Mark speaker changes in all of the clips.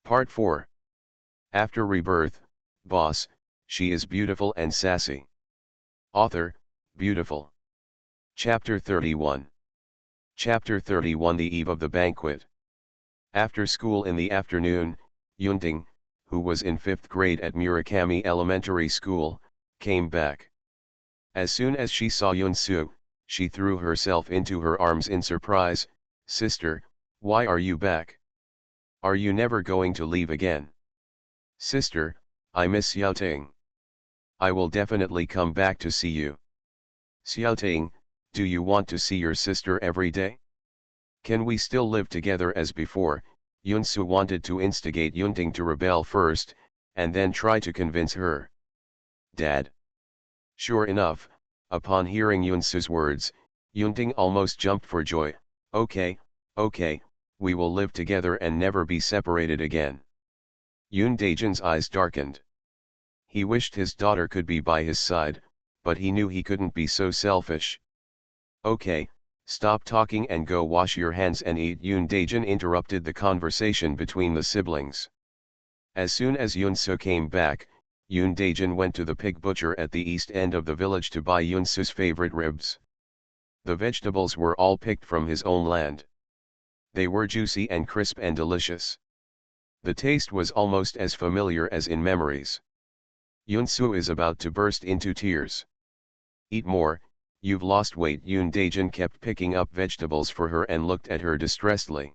Speaker 1: Part 4. After Rebirth, Boss, she is beautiful and sassy. Author, Beautiful. Chapter 31. Chapter 31. The eve of the banquet. After school in the afternoon, Yunting, who was in 5th grade at Murakami Elementary School, came back. As soon as she saw Yunsu, she threw herself into her arms in surprise. "Sister, why are you back? Are you never going to leave again?" "Sister, I miss Xiaoting. I will definitely come back to see you." "Xiaoting, do you want to see your sister every day? Can we still live together as before?" Yunsu wanted to instigate Yunting to rebel first, and then try to convince her. "Dad." Sure enough, upon hearing Yunsu's words, Yunting almost jumped for joy. Okay, we will live together and never be separated again." Yoon Daejin's eyes darkened. He wished his daughter could be by his side, but he knew he couldn't be so selfish. "Okay, stop talking and go wash your hands and eat." Yoon Daejin interrupted the conversation between the siblings. As soon as Yunsu came back, Yoon Daejin went to the pig butcher at the east end of the village to buy Yunsu's favorite ribs. The vegetables were all picked from his own land. They were juicy and crisp and delicious. The taste was almost as familiar as in memories. Yunsu is about to burst into tears. "Eat more, you've lost weight." Yoon Daejin kept picking up vegetables for her and looked at her distressedly.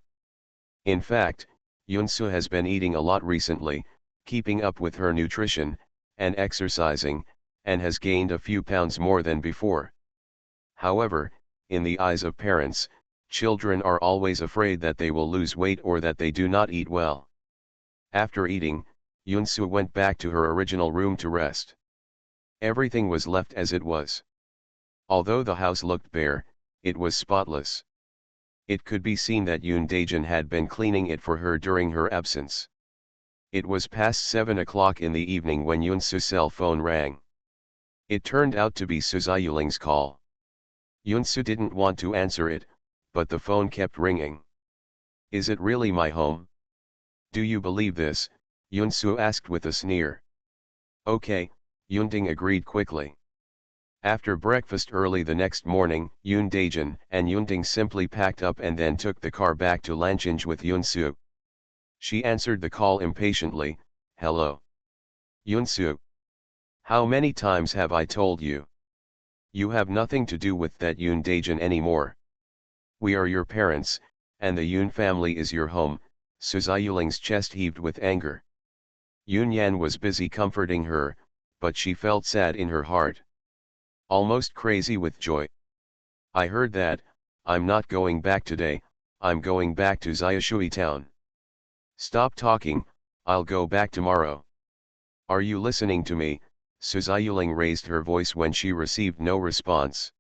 Speaker 1: In fact, Yunsu has been eating a lot recently, keeping up with her nutrition, and exercising, and has gained a few pounds more than before. However, in the eyes of parents, children are always afraid that they will lose weight or that they do not eat well. After eating, Yunsu went back to her original room to rest. Everything was left as it was. Although the house looked bare, it was spotless. It could be seen that Yoon Daejin had been cleaning it for her during her absence. It was past 7 o'clock in the evening when Yunsu's cell phone rang. It turned out to be Su Ziyuling's call. Yunsu didn't want to answer it, but the phone kept ringing. "Is it really my home? Do you believe this?" Yunsu asked with a sneer. "Okay," Yunting agreed quickly. After breakfast early the next morning, Yoon Daejin and Yunting simply packed up and then took the car back to Lanchinj with Yunsu. She answered the call impatiently. "Hello. Yunsu. How many times have I told you? You have nothing to do with that Yoon Daejin anymore. We are your parents, and the Yoon family is your home." Su Ziyuling's chest heaved with anger. Yoon Yan was busy comforting her, but she felt sad in her heart. Almost crazy with joy. "I heard that. I'm not going back today, I'm going back to Xiaoshui town." "Stop talking, I'll go back tomorrow. Are you listening to me?" Su Ziyuling raised her voice when she received no response.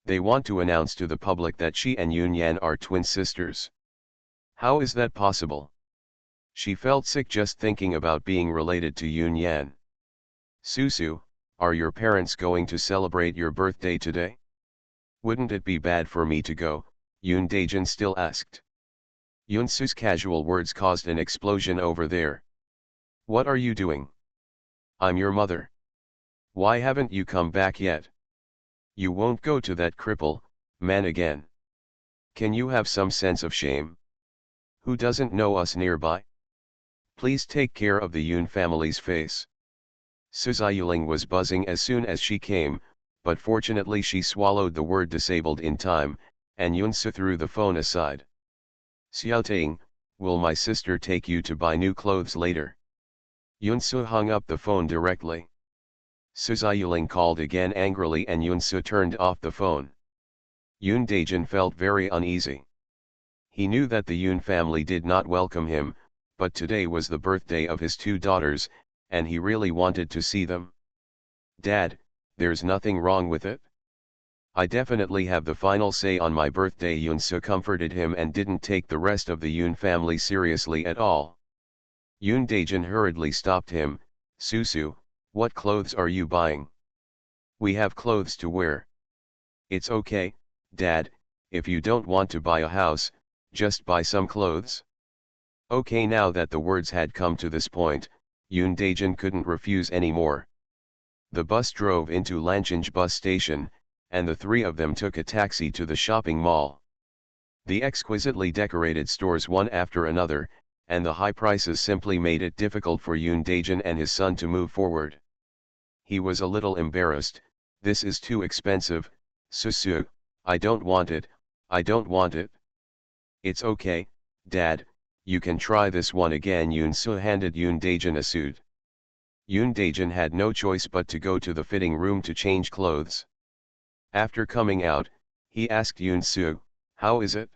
Speaker 1: "They want to announce to the public that she and Yoon Yan are twin sisters. How is that possible?" She felt sick just thinking about being related to Yoon Yan. "Susu, are your parents going to celebrate your birthday today?" "Wouldn't it be bad for me to go?" Yoon Daejin still asked. Yunsu's casual words caused an explosion over there. "What are you doing? I'm your mother. Why haven't you come back yet? You won't go to that cripple man again. Can you have some sense of shame? Who doesn't know us nearby? Please take care of the Yoon family's face." Su Ziyuling was buzzing as soon as she came, but fortunately she swallowed the word disabled in time, and Yunsu threw the phone aside. "Xiaoting, will my sister take you to buy new clothes later?" Yunsu hung up the phone directly. Su Ziyuling called again angrily and Yunsu turned off the phone. Yoon Daejin felt very uneasy. He knew that the Yoon family did not welcome him, but today was the birthday of his two daughters, and he really wanted to see them. "Dad, there's nothing wrong with it. I definitely have the final say on my birthday." Yunsu comforted him and didn't take the rest of the Yoon family seriously at all. Yoon Daejin hurriedly stopped him. "Susu, what clothes are you buying? We have clothes to wear." "It's okay, Dad, if you don't want to buy a house, just buy some clothes." Okay, now that the words had come to this point, Yoon Daejin couldn't refuse anymore. The bus drove into Lanchange bus station, and the three of them took a taxi to the shopping mall. The exquisitely decorated stores one after another, and the high prices simply made it difficult for Yoon Daejin and his son to move forward. He was a little embarrassed. This is too expensive, Susu, I don't want it, I don't want it. It's okay, Dad, you can try this one again. Yoon Soo handed Yoon Daejin a suit. Yoon Daejin had no choice but to go to the fitting room to change clothes. After coming out, he asked Yoon Soo, how is it?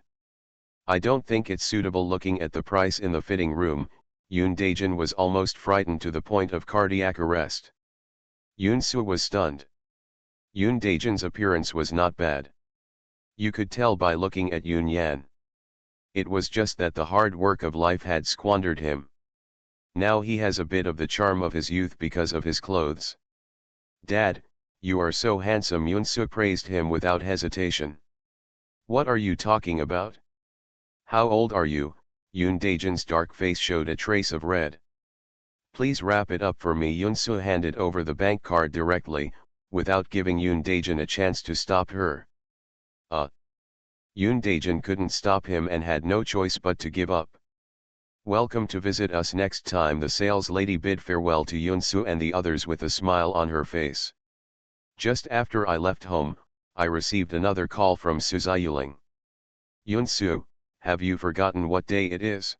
Speaker 1: I don't think it's suitable. Looking at the price in the fitting room, Yoon Daejin was almost frightened to the point of cardiac arrest. Yoon Soo was stunned. Yoon Daejin's appearance was not bad. You could tell by looking at Yoon Yan. It was just that the hard work of life had squandered him. Now he has a bit of the charm of his youth because of his clothes. Dad, you are so handsome. Yoon Soo praised him without hesitation. What are you talking about? How old are you? Yoon Daejin's dark face showed a trace of red. Please wrap it up for me. Yoon Soo handed over the bank card directly, without giving Yoon Daejin a chance to stop her. Yoon Daejin couldn't stop him and had no choice but to give up. Welcome to visit us next time. The sales lady bid farewell to Yoon Soo and the others with a smile on her face. Just after I left home, I received another call from Suzyuling. Yoon Soo, have you forgotten what day it is?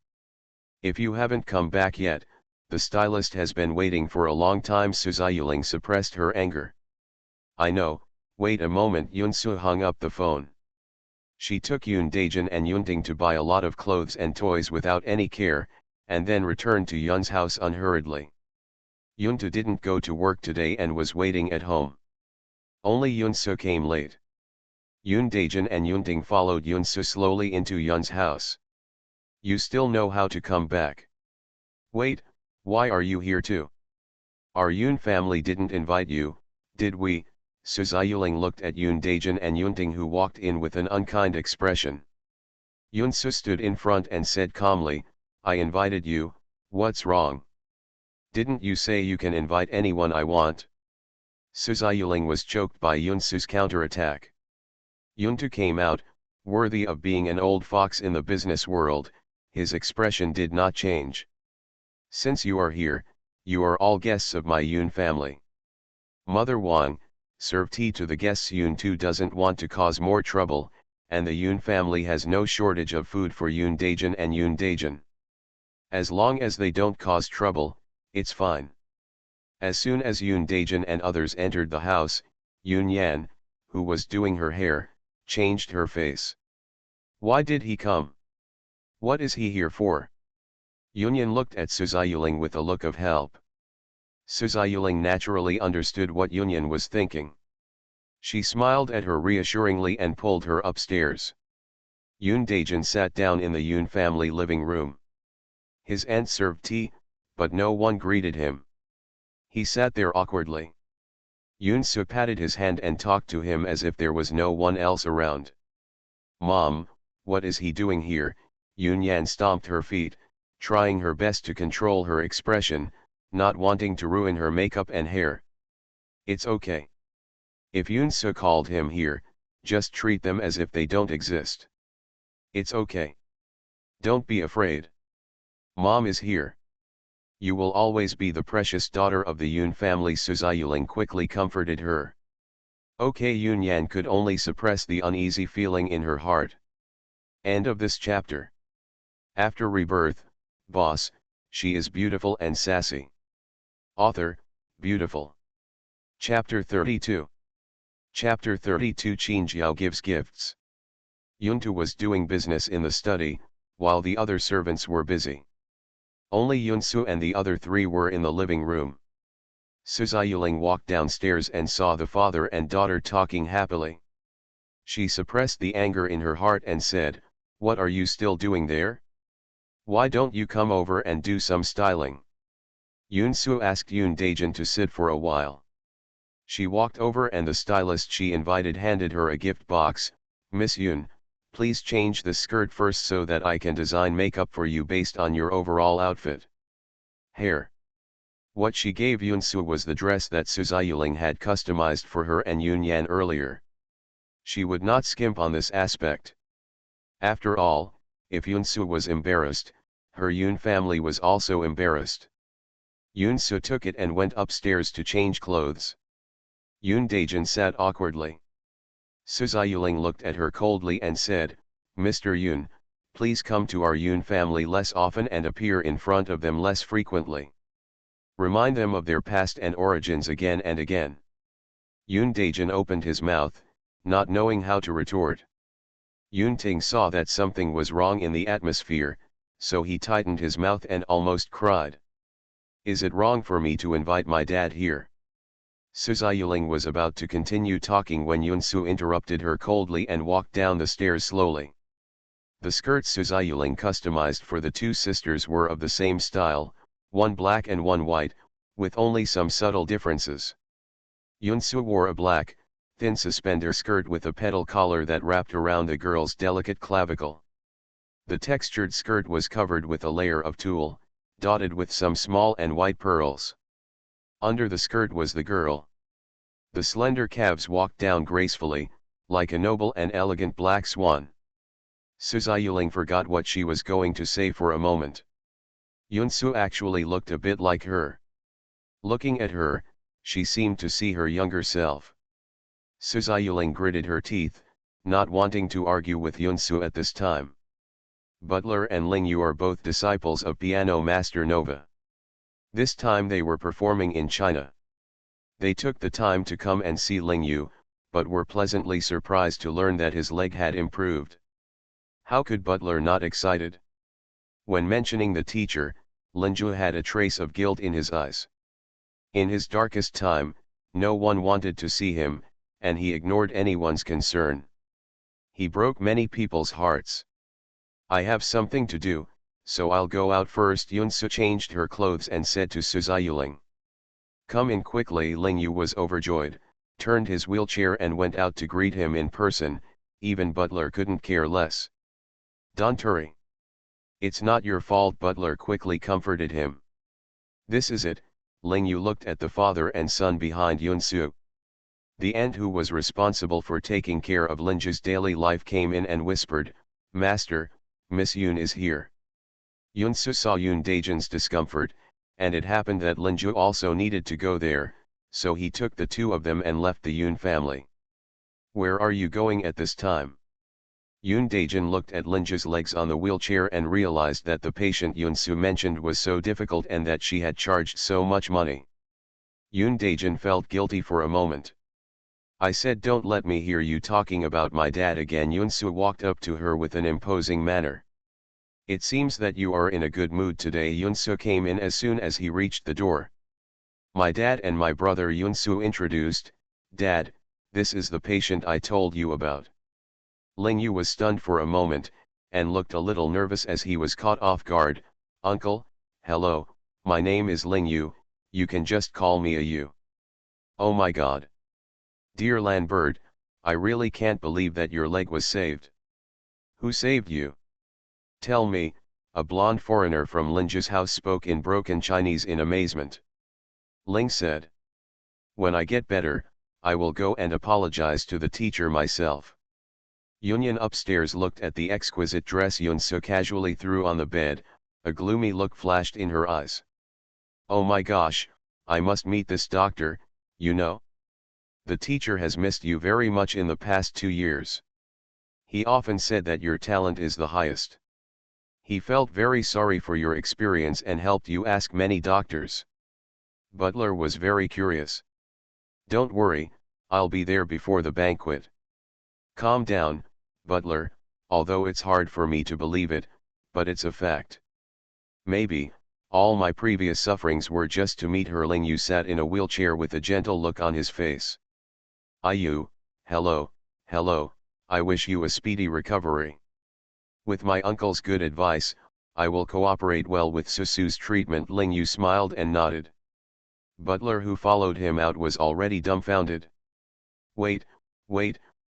Speaker 1: If you haven't come back yet, the stylist has been waiting for a long time. Suzyuling suppressed her anger. I know, wait a moment. Yoon Soo hung up the phone. She took Yoon Daejin and Yoonting to buy a lot of clothes and toys without any care, and then returned to Yoon's house unhurriedly. Yoonto didn't go to work today and was waiting at home. Only Yoon Soo came late. Yoon Daejin and Yoonting followed Yoon Soo slowly into Yoon's house. You still know how to come back. Wait, why are you here too? Our Yoon family didn't invite you, did we? Suzyuling looked at Yoon Daejin and Yoonting, who walked in with an unkind expression. Yoon Soo stood in front and said calmly, I invited you, what's wrong? Didn't you say you can invite anyone I want? Suzyuling was choked by Yoon Soo's counterattack. Yoonto came out, worthy of being an old fox in the business world. His expression did not change. Since you are here, you are all guests of my Yoon family. Mother Wang, serve tea to the guests. Yoon too doesn't want to cause more trouble, and the Yoon family has no shortage of food for Yoon Daejin and Yoon Daejin. As long as they don't cause trouble, it's fine. As soon as Yoon Daejin and others entered the house, Yoon Yan, who was doing her hair, changed her face. Why did he come? What is he here for? Yoon Yan looked at Suzyuling with a look of help. Suzyuling naturally understood what Yoon Yan was thinking. She smiled at her reassuringly and pulled her upstairs. Yoon Daejin sat down in the Yoon family living room. His aunt served tea, but no one greeted him. He sat there awkwardly. Yoon Soo patted his hand and talked to him as if there was no one else around. Mom, what is he doing here? Yoon Yan stomped her feet, trying her best to control her expression, not wanting to ruin her makeup and hair. It's okay. If Yoon Soo called him here, just treat them as if they don't exist. It's okay. Don't be afraid. Mom is here. You will always be the precious daughter of the Yoon family. Suzyuling quickly comforted her. Okay. Yoon Yan could only suppress the uneasy feeling in her heart. End of this chapter. After Rebirth, boss, she is beautiful and sassy. Author, beautiful. Chapter 32. Chapter 32. Chin Jiao gives gifts. Yoonto was doing business in the study, while the other servants were busy. Only Yoon Soo and the other three were in the living room. Suzyuling walked downstairs and saw the father and daughter talking happily. She suppressed the anger in her heart and said, "What are you still doing there? Why don't you come over and do some styling?" Yoon Soo asked Yoon Daejin to sit for a while. She walked over and the stylist she invited handed her a gift box. "Miss Yoon, Please change the skirt first so that I can design makeup for you based on your overall outfit. Hair. What she gave Yoonsu was the dress that Suzayuling had customized for her and Yoonyan earlier. She would not skimp on this aspect. After all, if Yoonsu was embarrassed, her Yoon family was also embarrassed. Yoonsu took it and went upstairs to change clothes. Yoon Daejin sat awkwardly. Suzayuling looked at her coldly and said, "Mr. Yoon, please come to our Yoon family less often and appear in front of them less frequently. Remind them of their past and origins again and again." Yoon Daejin opened his mouth, not knowing how to retort. Yoon Ting saw that something was wrong in the atmosphere, so he tightened his mouth and almost cried. "Is it wrong for me to invite my dad here?" Suzayuling was about to continue talking when Yoonsu interrupted her coldly and walked down the stairs slowly. The skirts Suzayuling customized for the two sisters were of the same style, one black and one white, with only some subtle differences. Yoonsu wore a black, thin suspender skirt with a petal collar that wrapped around the girl's delicate clavicle. The textured skirt was covered with a layer of tulle, dotted with some small and white pearls. Under the skirt was the girl. The slender calves walked down gracefully, like a noble and elegant black swan. Suzayuling forgot what she was going to say for a moment. Yoonsu actually looked a bit like her. Looking at her, she seemed to see her younger self. Suzayuling gritted her teeth, not wanting to argue with Yoonsu at this time. Butler and Lingyu are both disciples of piano master Nova. This time they were performing in China. They took the time to come and see Lingyu, but were pleasantly surprised to learn that his leg had improved. How could Butler not excited? When mentioning the teacher, Lingyu had a trace of guilt in his eyes. In his darkest time, no one wanted to see him, and he ignored anyone's concern. He broke many people's hearts. "I have something to do, so I'll go out first." Yoonsu changed her clothes and said to Suzayuling. "Come in quickly." Lingyu was overjoyed, turned his wheelchair and went out to greet him in person. Even Butler couldn't care less. "Don't worry. It's not your fault." Butler quickly comforted him. "This is it." Lingyu looked at the father and son behind Yoonsu. The aunt who was responsible for taking care of Linju's daily life came in and whispered, "Master, Miss Yoon is here." Yoonsu saw Yoon Daejin's discomfort, and it happened that Linju also needed to go there, so he took the two of them and left the Yoon family. "Where are you going at this time?" Yoon Daejin looked at Linju's legs on the wheelchair and realized that the patient Yoonsu mentioned was so difficult and that she had charged so much money. Yoon Daejin felt guilty for a moment. "I said don't let me hear you talking about my dad again." Yoonsu walked up to her with an imposing manner. "It seems that you are in a good mood today." Yoonsu came in as soon as he reached the door. "My dad and my brother." Yoonsu introduced. "Dad, this is the patient I told you about." Lingyu was stunned for a moment, and looked a little nervous as he was caught off guard. "Uncle, hello, my name is Lingyu, you can just call me a you." "Oh my god. Dear Lanbird, I really can't believe that your leg was saved." "Who saved you? Tell me." A blonde foreigner from Linju's house spoke in broken Chinese in amazement. Ling said, "When I get better, I will go and apologize to the teacher myself." Yunyan upstairs looked at the exquisite dress Yoonsu casually threw on the bed. A gloomy look flashed in her eyes. "Oh my gosh, I must meet this doctor, you know. The teacher has missed you very much in the past 2 years. He often said that your talent is the highest. He felt very sorry for your experience and helped you ask many doctors." Butler was very curious. "Don't worry, I'll be there before the banquet." "Calm down, Butler, although it's hard for me to believe it, but it's a fact. Maybe, all my previous sufferings were just to meet her." Lingyu sat in a wheelchair with a gentle look on his face. "Ayu, hello, hello, I wish you a speedy recovery. With my uncle's good advice, I will cooperate well with Susu's treatment." Lingyu smiled and nodded. Butler, who followed him out, was already dumbfounded. Wait,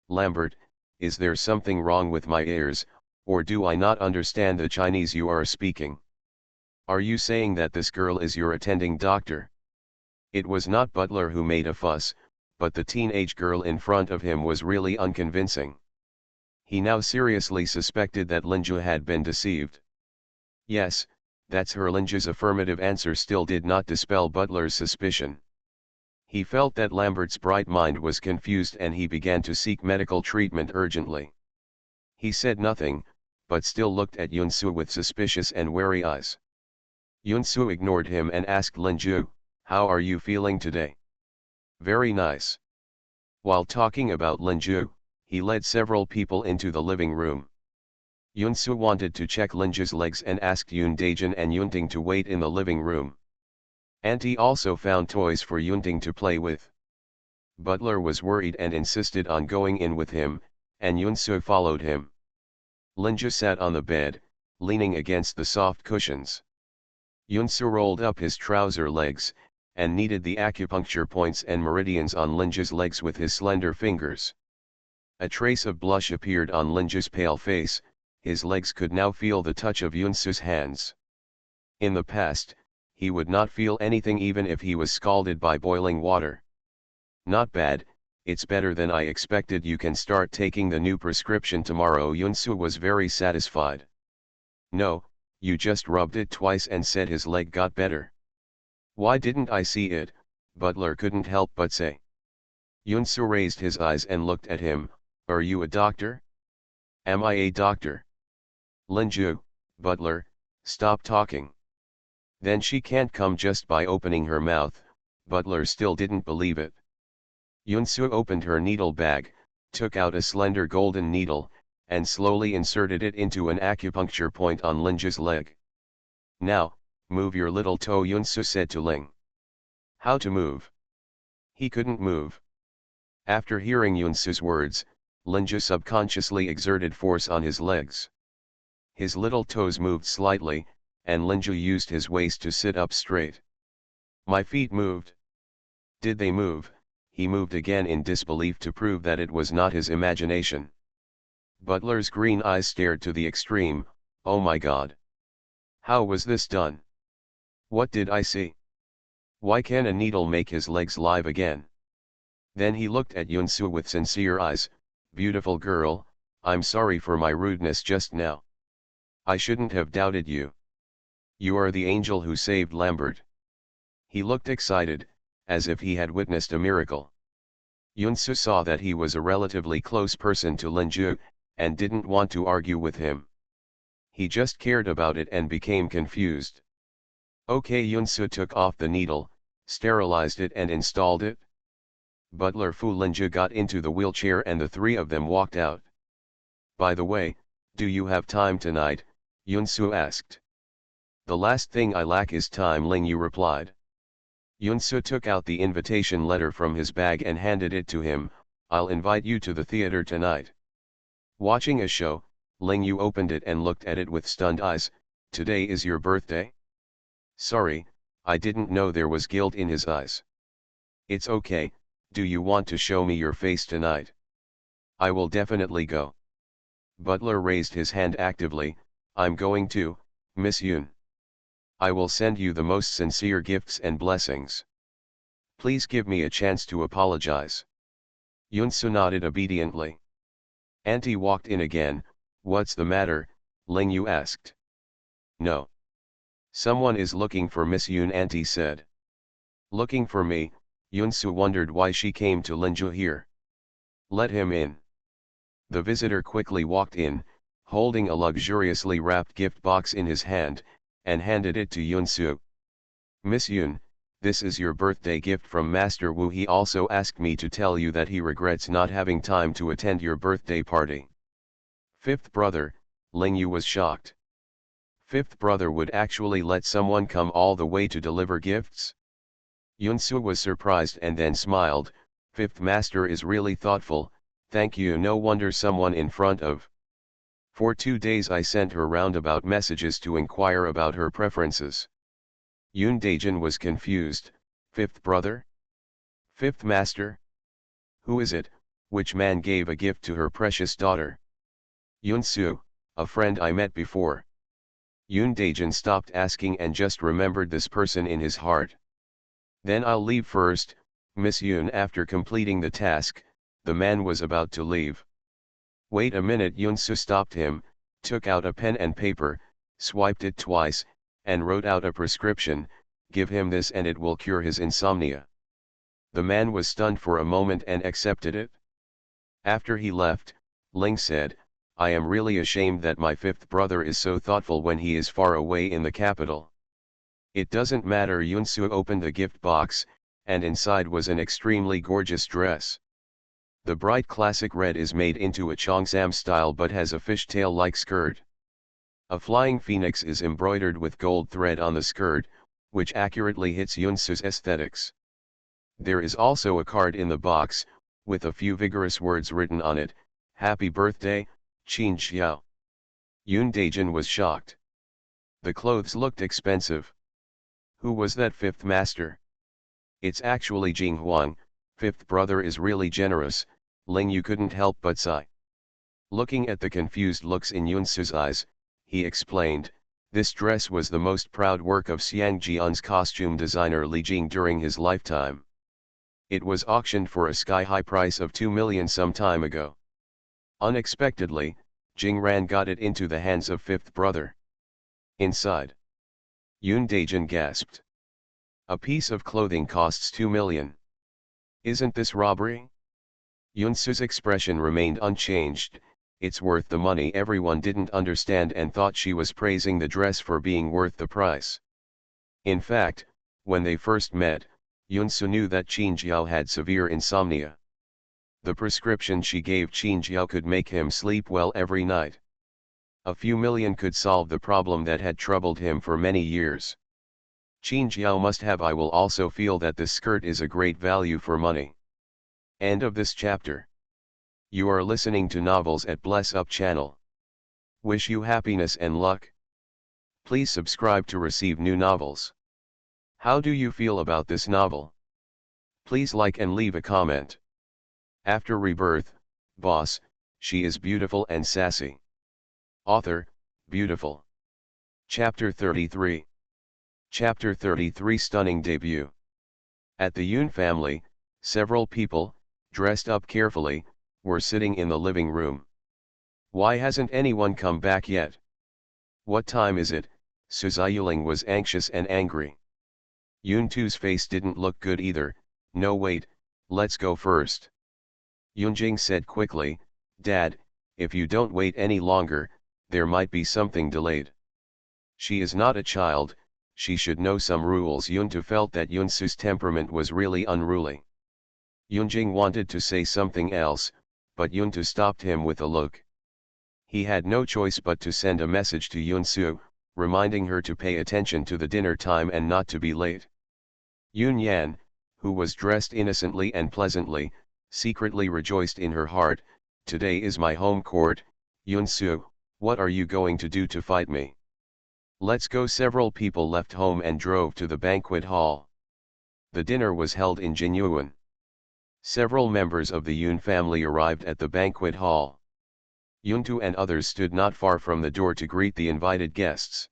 Speaker 1: Lambert, is there something wrong with my ears, or do I not understand the Chinese you are speaking? Are you saying that this girl is your attending doctor? It was not Butler who made a fuss, but the teenage girl in front of him was really unconvincing. He now seriously suspected that Linju had been deceived. Yes, that's her. Linju's affirmative answer still did not dispel Butler's suspicion. He felt that Lambert's bright mind was confused and he began to seek medical treatment urgently. He said nothing, but still looked at Yunsu with suspicious and wary eyes. Yunsu ignored him and asked Linju, "How are you feeling today?" "Very nice." While talking about Linju, he led several people into the living room. Yunsu wanted to check Linju's legs and asked Yun Daejin and Yunting to wait in the living room. Auntie also found toys for Yunting to play with. Butler was worried and insisted on going in with him, and Yunsu followed him. Linju sat on the bed, leaning against the soft cushions. Yunsu rolled up his trouser legs, and kneaded the acupuncture points and meridians on Linju's legs with his slender fingers. A trace of blush appeared on Linju's pale face. His legs could now feel the touch of Yunsu's hands. In the past, he would not feel anything even if he was scalded by boiling water. "Not bad, it's better than I expected. You can start taking the new prescription tomorrow." Yunsu was very satisfied. "No, you just rubbed it twice and said his leg got better." "Why didn't I see it?" Butler couldn't help but say. Yunsu raised his eyes and looked at him. "Are you a doctor?" "Am I a doctor?" "Linju, Butler, stop talking." "Then she can't come just by opening her mouth." Butler still didn't believe it. Yunsu opened her needle bag, took out a slender golden needle, and slowly inserted it into an acupuncture point on Linju's leg. "Now, move your little toe," Yunsu said to Ling. "How to move?" He couldn't move. After hearing Yunsu's words, Linju subconsciously exerted force on his legs. His little toes moved slightly, and Linju used his waist to sit up straight. "My feet moved." "Did they move?" He moved again in disbelief to prove that it was not his imagination. Butler's green eyes stared to the extreme. "Oh my God! How was this done? What did I see? Why can a needle make his legs live again?" Then he looked at Yunsu with sincere eyes. "Beautiful girl, I'm sorry for my rudeness just now. I shouldn't have doubted you. You are the angel who saved Lambert." He looked excited, as if he had witnessed a miracle. Yunsu saw that he was a relatively close person to Linju, and didn't want to argue with him. He just cared about it and became confused. "Okay." Yunsu took off the needle, sterilized it and installed it. Butler Fu Linju got into the wheelchair and the three of them walked out. "By the way, do you have time tonight?" Yunsu asked. "The last thing I lack is time," Ling Yu replied. Yunsu took out the invitation letter from his bag and handed it to him. "I'll invite you to the theater tonight." Watching a show, Ling Yu opened it and looked at it with stunned eyes. "Today is your birthday?" "Sorry, I didn't know." There was guilt in his eyes. "It's okay, do you want to show me your face tonight?" "I will definitely go." Butler raised his hand actively. "I'm going to, Miss Yun. I will send you the most sincere gifts and blessings. Please give me a chance to apologize." Yunsu nodded obediently. Auntie walked in again. "What's the matter?" Ling Yu asked. "No. Someone is looking for Miss Yun," Auntie said. "Looking for me?" Yunsu wondered why she came to Linju here. "Let him in." The visitor quickly walked in, holding a luxuriously wrapped gift box in his hand, and handed it to Yunsu. "Miss Yun, this is your birthday gift from Master Wu. He also asked me to tell you that he regrets not having time to attend your birthday party." Fifth brother, Ling Yu was shocked. Fifth brother would actually let someone come all the way to deliver gifts? Yunsu was surprised and then smiled. "Fifth master is really thoughtful, thank you." "No wonder someone in front of. For 2 days I sent her roundabout messages to inquire about her preferences." Yun Daejin was confused. "Fifth brother? Fifth master? Who is it?" Which man gave a gift to her precious daughter? Yunsu, a friend I met before. Yoon Daejin stopped asking and just remembered this person in his heart. Then I'll leave first, Miss Yoon. After completing the task, the man was about to leave. Wait a minute, Yunsu stopped him, took out a pen and paper, swiped it twice, and wrote out a prescription. Give him this and it will cure his insomnia. The man was stunned for a moment and accepted it. After he left, Ling said, I am really ashamed that my fifth brother is so thoughtful when he is far away in the capital. It doesn't matter. Yunsu opened the gift box, and inside was an extremely gorgeous dress. The bright classic red is made into a cheongsam style but has a fishtail-like skirt. A flying phoenix is embroidered with gold thread on the skirt, which accurately hits Yunsu's aesthetics. There is also a card in the box, with a few vigorous words written on it, Happy birthday, Qin Xiao. Yoon Daejin was shocked. The clothes looked expensive. Who was that fifth master? It's actually Jing Huang. Fifth brother is really generous. Ling Yu couldn't help but sigh. Looking at the confused looks in Yunsu's eyes, he explained, this dress was the most proud work of Xiang Jian's costume designer Li Jing during his lifetime. It was auctioned for a sky-high price of 2 million some time ago. Unexpectedly, Jing Ran got it into the hands of fifth brother. Inside. Yoon Daejin gasped. A piece of clothing costs 2 million. Isn't this robbery? Yunsu's expression remained unchanged. It's worth the money. Everyone didn't understand and thought she was praising the dress for being worth the price. In fact, when they first met, Yunsu knew that Qin Jiao had severe insomnia. The prescription she gave Qin Jiao could make him sleep well every night. A few million could solve the problem that had troubled him for many years. Qin Jiao must have. I will also feel that this skirt is a great value for money. End of this chapter. You are listening to Novels at Bless Up channel. Wish you happiness and luck. Please subscribe to receive new novels. How do you feel about this novel? Please like and leave a comment. After Rebirth, Boss, she is beautiful and sassy. Author, beautiful. Chapter 33. Chapter 33 Stunning Debut. At the Yoon family, several people, dressed up carefully, were sitting in the living room. Why hasn't anyone come back yet? What time is it? Suzayuling was anxious and angry. Yoon Tu's face didn't look good either. No, wait, let's go first. Yoonjing said quickly, Dad, if you don't wait any longer, there might be something delayed. She is not a child, she should know some rules. Yoontu felt that Yunsu's temperament was really unruly. Yoonjing wanted to say something else, but Yoontu stopped him with a look. He had no choice but to send a message to Yunsu, reminding her to pay attention to the dinner time and not to be late. Yoon Yan, who was dressed innocently and pleasantly, secretly rejoiced in her heart. Today is my home court. Yunsu, what are you going to do to fight me? Let's go. Several people left home and drove to the banquet hall. The dinner was held in Jinyuan. Several members of the Yoon family arrived at the banquet hall. Yoontu and others stood not far from the door to greet the invited guests.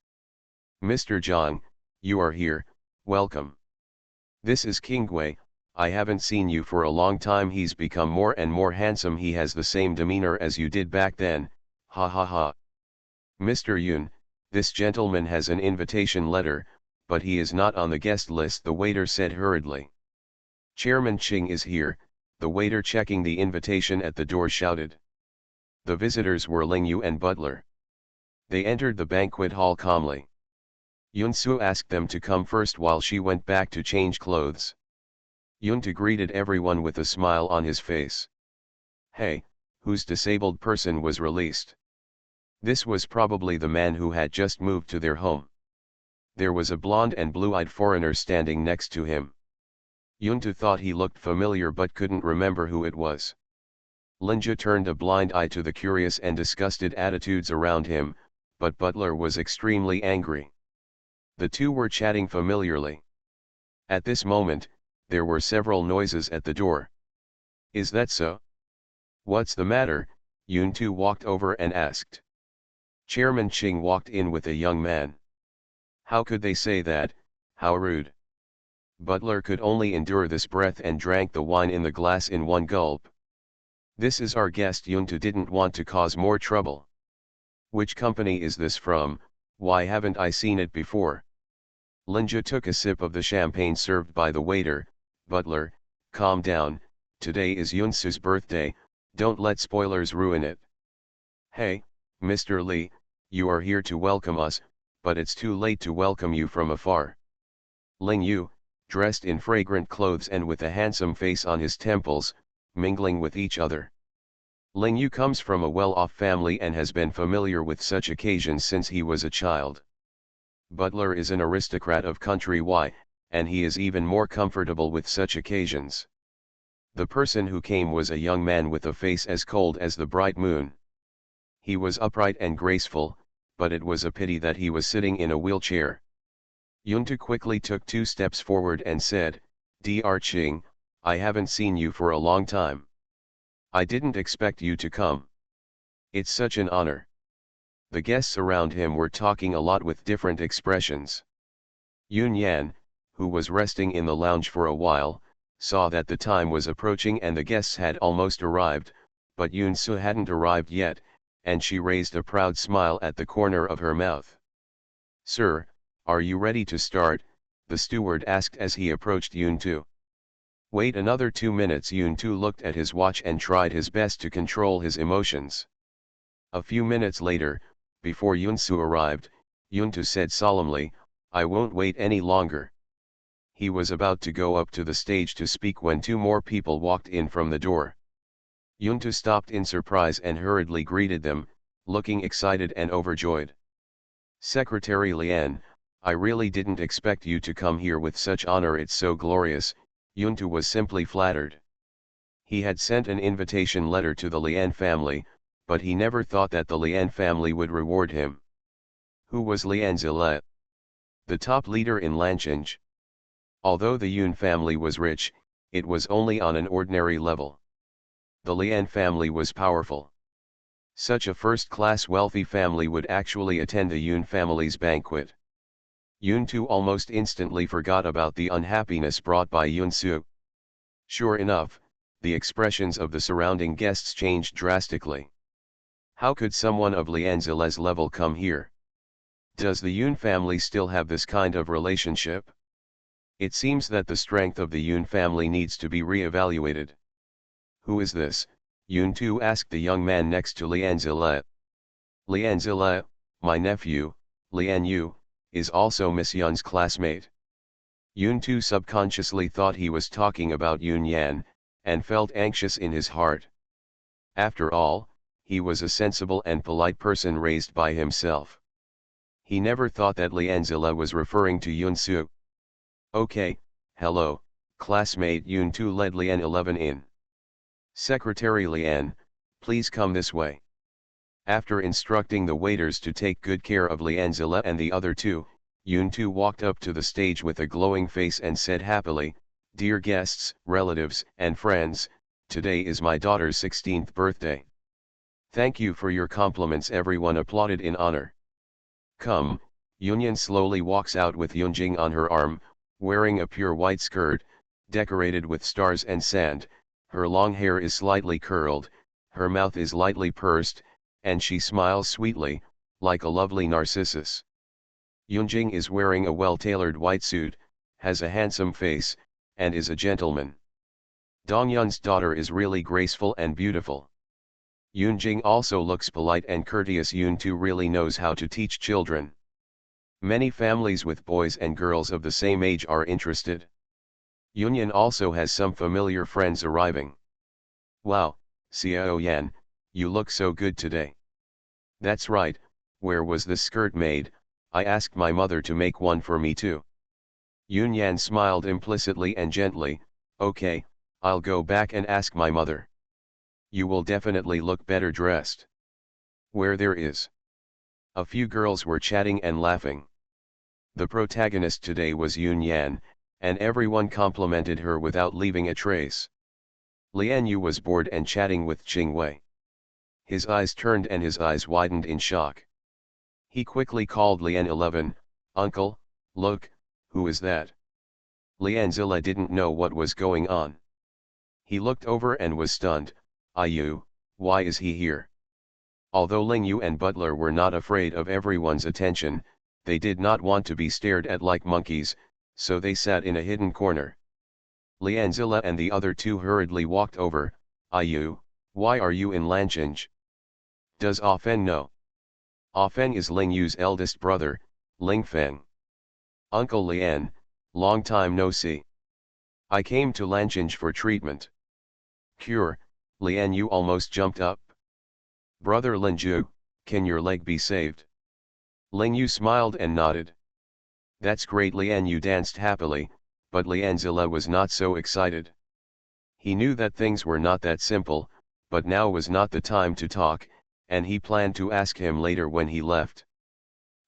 Speaker 1: Mr. Jang, you are here, welcome. This is King Gui. I haven't seen you for a long time. He's become more and more handsome. He has the same demeanor as you did back then, ha ha ha. Mr. Yoon, this gentleman has an invitation letter, but he is not on the guest list, the waiter said hurriedly. Chairman Ching is here, the waiter checking the invitation at the door shouted. The visitors were Ling Yu and Butler. They entered the banquet hall calmly. Yunsu asked them to come first while she went back to change clothes. Yuntu greeted everyone with a smile on his face. Hey, whose disabled person was released? This was probably the man who had just moved to their home. There was a blonde and blue-eyed foreigner standing next to him. Yuntu thought he looked familiar but couldn't remember who it was. Linja turned a blind eye to the curious and disgusted attitudes around him, but Butler was extremely angry. The two were chatting familiarly. At this moment, there were several noises at the door. Is that so? What's the matter? Yun Tu walked over and asked. Chairman Ching walked in with a young man. How could they say that? How rude. Butler could only endure this breath and drank the wine in the glass in one gulp. This is our guest. Yun Tu didn't want to cause more trouble. Which company is this from? Why haven't I seen it before? Linja took a sip of the champagne served by the waiter. Butler, calm down, today is Yunsu's birthday, don't let spoilers ruin it. Hey, Mr. Lee, you are here to welcome us, but it's too late to welcome you from afar. Ling Yu, dressed in fragrant clothes and with a handsome face on his temples, mingling with each other. Ling Yu comes from a well-off family and has been familiar with such occasions since he was a child. Butler is an aristocrat of country Y, and he is even more comfortable with such occasions. The person who came was a young man with a face as cold as the bright moon. He was upright and graceful, but it was a pity that he was sitting in a wheelchair. Yuntu quickly took 2 steps forward and said, Dr. Ching, I haven't seen you for a long time. I didn't expect you to come. It's such an honor. The guests around him were talking a lot with different expressions. Yun Yan, who was resting in the lounge for a while, saw that the time was approaching and the guests had almost arrived, but Yun Su hadn't arrived yet, and she raised a proud smile at the corner of her mouth. Sir, are you ready to start? The steward asked as he approached Yun Tu. Wait another 2 minutes. Yun Tu looked at his watch and tried his best to control his emotions. A few minutes later, before Yun Su arrived, Yun Tu said solemnly, I won't wait any longer. He was about to go up to the stage to speak when 2 more people walked in from the door. Yun Tu stopped in surprise and hurriedly greeted them, looking excited and overjoyed. Secretary Lian, I really didn't expect you to come here with such honor. It's so glorious. Yun Tu was simply flattered. He had sent an invitation letter to the Lian family, but he never thought that the Lian family would reward him. Who was Lian Zile? The top leader in Lanchange. Although the Yun family was rich, it was only on an ordinary level. The Lian family was powerful. Such a first-class wealthy family would actually attend the Yun family's banquet. Yun Tu almost instantly forgot about the unhappiness brought by Yun Su. Sure enough, the expressions of the surrounding guests changed drastically. How could someone of Lian Zile's level come here? Does the Yun family still have this kind of relationship? It seems that the strength of the Yun family needs to be re-evaluated. Who is this? Yun Tu asked the young man next to Lian Zile. Lian Zile, my nephew, Lian Yu, is also Miss Yun's classmate. Yun Tu subconsciously thought he was talking about Yun Yan, and felt anxious in his heart. After all, he was a sensible and polite person raised by himself. He never thought that Lian Zile was referring to Yun Su. Okay, hello, classmate. Yun Tu led Lian 11 in. Secretary Lian, please come this way. After instructing the waiters to take good care of Lian Zile and the other 2, Yun Tu walked up to the stage with a glowing face and said happily, Dear guests, relatives, and friends, today is my daughter's 16th birthday. Thank you for your compliments. Everyone applauded in honor. Come, Yunyan slowly walks out with Yunjing on her arm, wearing a pure white skirt, decorated with stars and sand. Her long hair is slightly curled, her mouth is lightly pursed, and she smiles sweetly, like a lovely narcissus. Yunjing is wearing a well-tailored white suit, has a handsome face, and is a gentleman. Dongyun's daughter is really graceful and beautiful. Yunjing also looks polite and courteous. Yun Tu really knows how to teach children. Many families with boys and girls of the same age are interested. Yunyan also has some familiar friends arriving. Wow, Xiao Yan, you look so good today. That's right, where was this skirt made? I asked my mother to make one for me too. Yun Yan smiled implicitly and gently, okay, I'll go back and ask my mother. You will definitely look better dressed. Where there is. A few girls were chatting and laughing. The protagonist today was Yun Yan, and everyone complimented her without leaving a trace. Lian Yu was bored and chatting with Qing Wei. His eyes turned and his eyes widened in shock. He quickly called Lian 11, "Uncle, look, who is that?" Lianzilla didn't know what was going on. He looked over and was stunned. "Ayu, why is he here?" Although Ling Yu and Butler were not afraid of everyone's attention, they did not want to be stared at like monkeys, so they sat in a hidden corner. Lianzilla and the other two hurriedly walked over. "Ayu, why are you in Lanchange? Does Ah Feng know?" Ah Feng is Ling Yu's eldest brother, Ling Feng. "Uncle Lian, long time no see. I came to Lanchange for treatment." "Cure," Lian Yu almost jumped up. "Brother Lin Ju, can your leg be saved?" Ling Yu smiled and nodded. "That's great." Lian Yu danced happily, but Lianzilla was not so excited. He knew that things were not that simple, but now was not the time to talk, and he planned to ask him later when he left.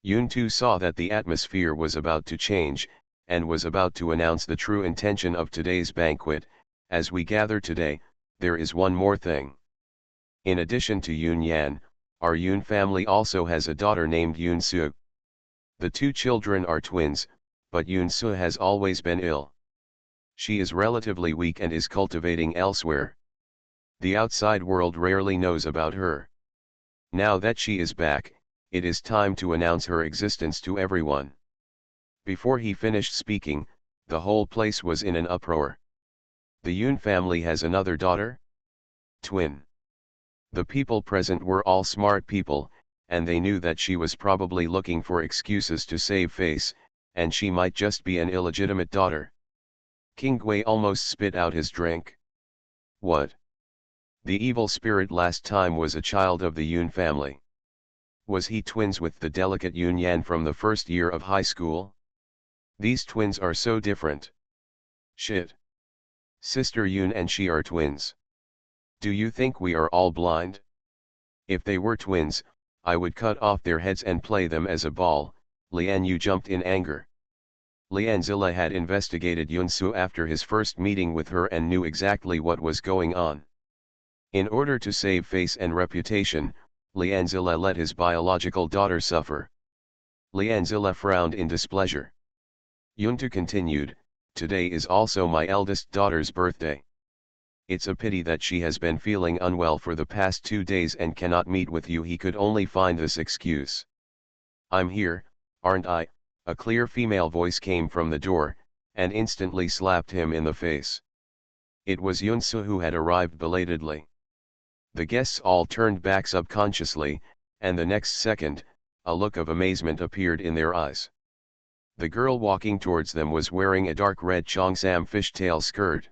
Speaker 1: Yun Tu saw that the atmosphere was about to change, and was about to announce the true intention of today's banquet. "As we gather today, there is one more thing. In addition to Yun Yan, our Yun family also has a daughter named Yun Su. The two children are twins, but Yun Su has always been ill. She is relatively weak and is cultivating elsewhere. The outside world rarely knows about her. Now that she is back, it is time to announce her existence to everyone." Before he finished speaking, the whole place was in an uproar. "The Yun family has another daughter? Twin?" The people present were all smart people, and they knew that she was probably looking for excuses to save face, and she might just be an illegitimate daughter. King Gui almost spit out his drink. "What? The evil spirit last time was a child of the Yun family. Was he twins with the delicate Yun Yan from the first year of high school? These twins are so different. Shit. Sister Yun and she are twins. Do you think we are all blind? If they were twins, I would cut off their heads and play them as a ball." Lian Yu jumped in anger. Lianzilla had investigated Yun Su after his first meeting with her and knew exactly what was going on. In order to save face and reputation, Lianzilla let his biological daughter suffer. Lianzilla frowned in displeasure. Yuntu continued, "Today is also my eldest daughter's birthday. It's a pity that she has been feeling unwell for the past 2 days and cannot meet with you." He could only find this excuse. "I'm here, aren't I?" A clear female voice came from the door, and instantly slapped him in the face. It was Yunsu, who had arrived belatedly. The guests all turned back subconsciously, and the next second, a look of amazement appeared in their eyes. The girl walking towards them was wearing a dark red cheongsam fishtail skirt.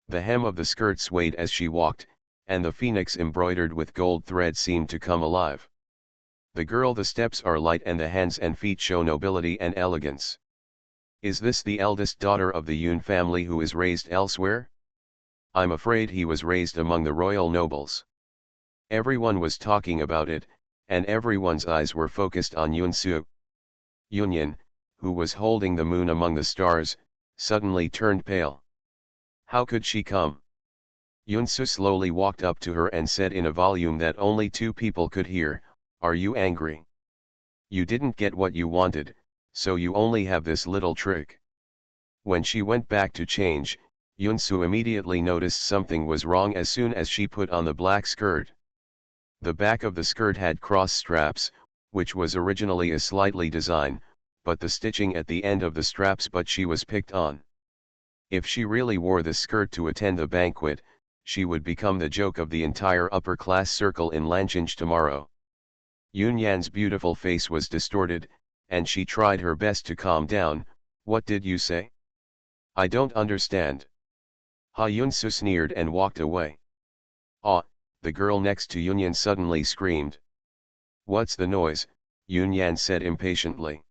Speaker 1: The hem of the skirt swayed as she walked, and the phoenix embroidered with gold thread seemed to come alive. The steps are light and the hands and feet show nobility and elegance. Is this the eldest daughter of the Yun family who is raised elsewhere? I'm afraid he was raised among the royal nobles. Everyone was talking about it, and everyone's eyes were focused on Yun Su. Yunyan, who was holding the moon among the stars, suddenly turned pale. How could she come? Yun Su slowly walked up to her and said in a volume that only 2 people could hear, "Are you angry? You didn't get what you wanted, so you only have this little trick." When she went back to change, Yun Su immediately noticed something was wrong as soon as she put on the black skirt. The back of the skirt had cross straps, which was originally a slightly design, but the stitching at the end of the straps, but she was picked on. If she really wore the skirt to attend the banquet, she would become the joke of the entire upper-class circle in Lanchange tomorrow. Yun Yan's beautiful face was distorted, and she tried her best to calm down. "What did you say? I don't understand." Ha Yun Su sneered and walked away. "Ah," the girl next to Yun Yan suddenly screamed. "What's the noise?" Yun Yan said impatiently.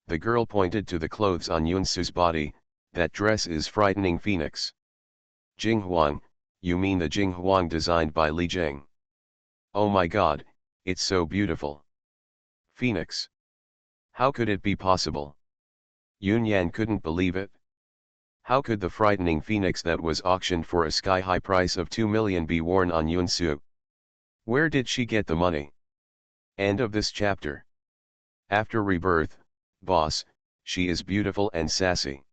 Speaker 1: The girl pointed to the clothes on Yun Su's body. "That dress is frightening phoenix." "Jing Huang, you mean the Jing Huang designed by Li Jing? Oh my god, it's so beautiful." "Phoenix? How could it be possible?" Yun Yan couldn't believe it. How could the frightening phoenix that was auctioned for a sky-high price of 2 million be worn on Yunsu? Where did she get the money? End of this chapter. After Rebirth, boss, she is beautiful and sassy.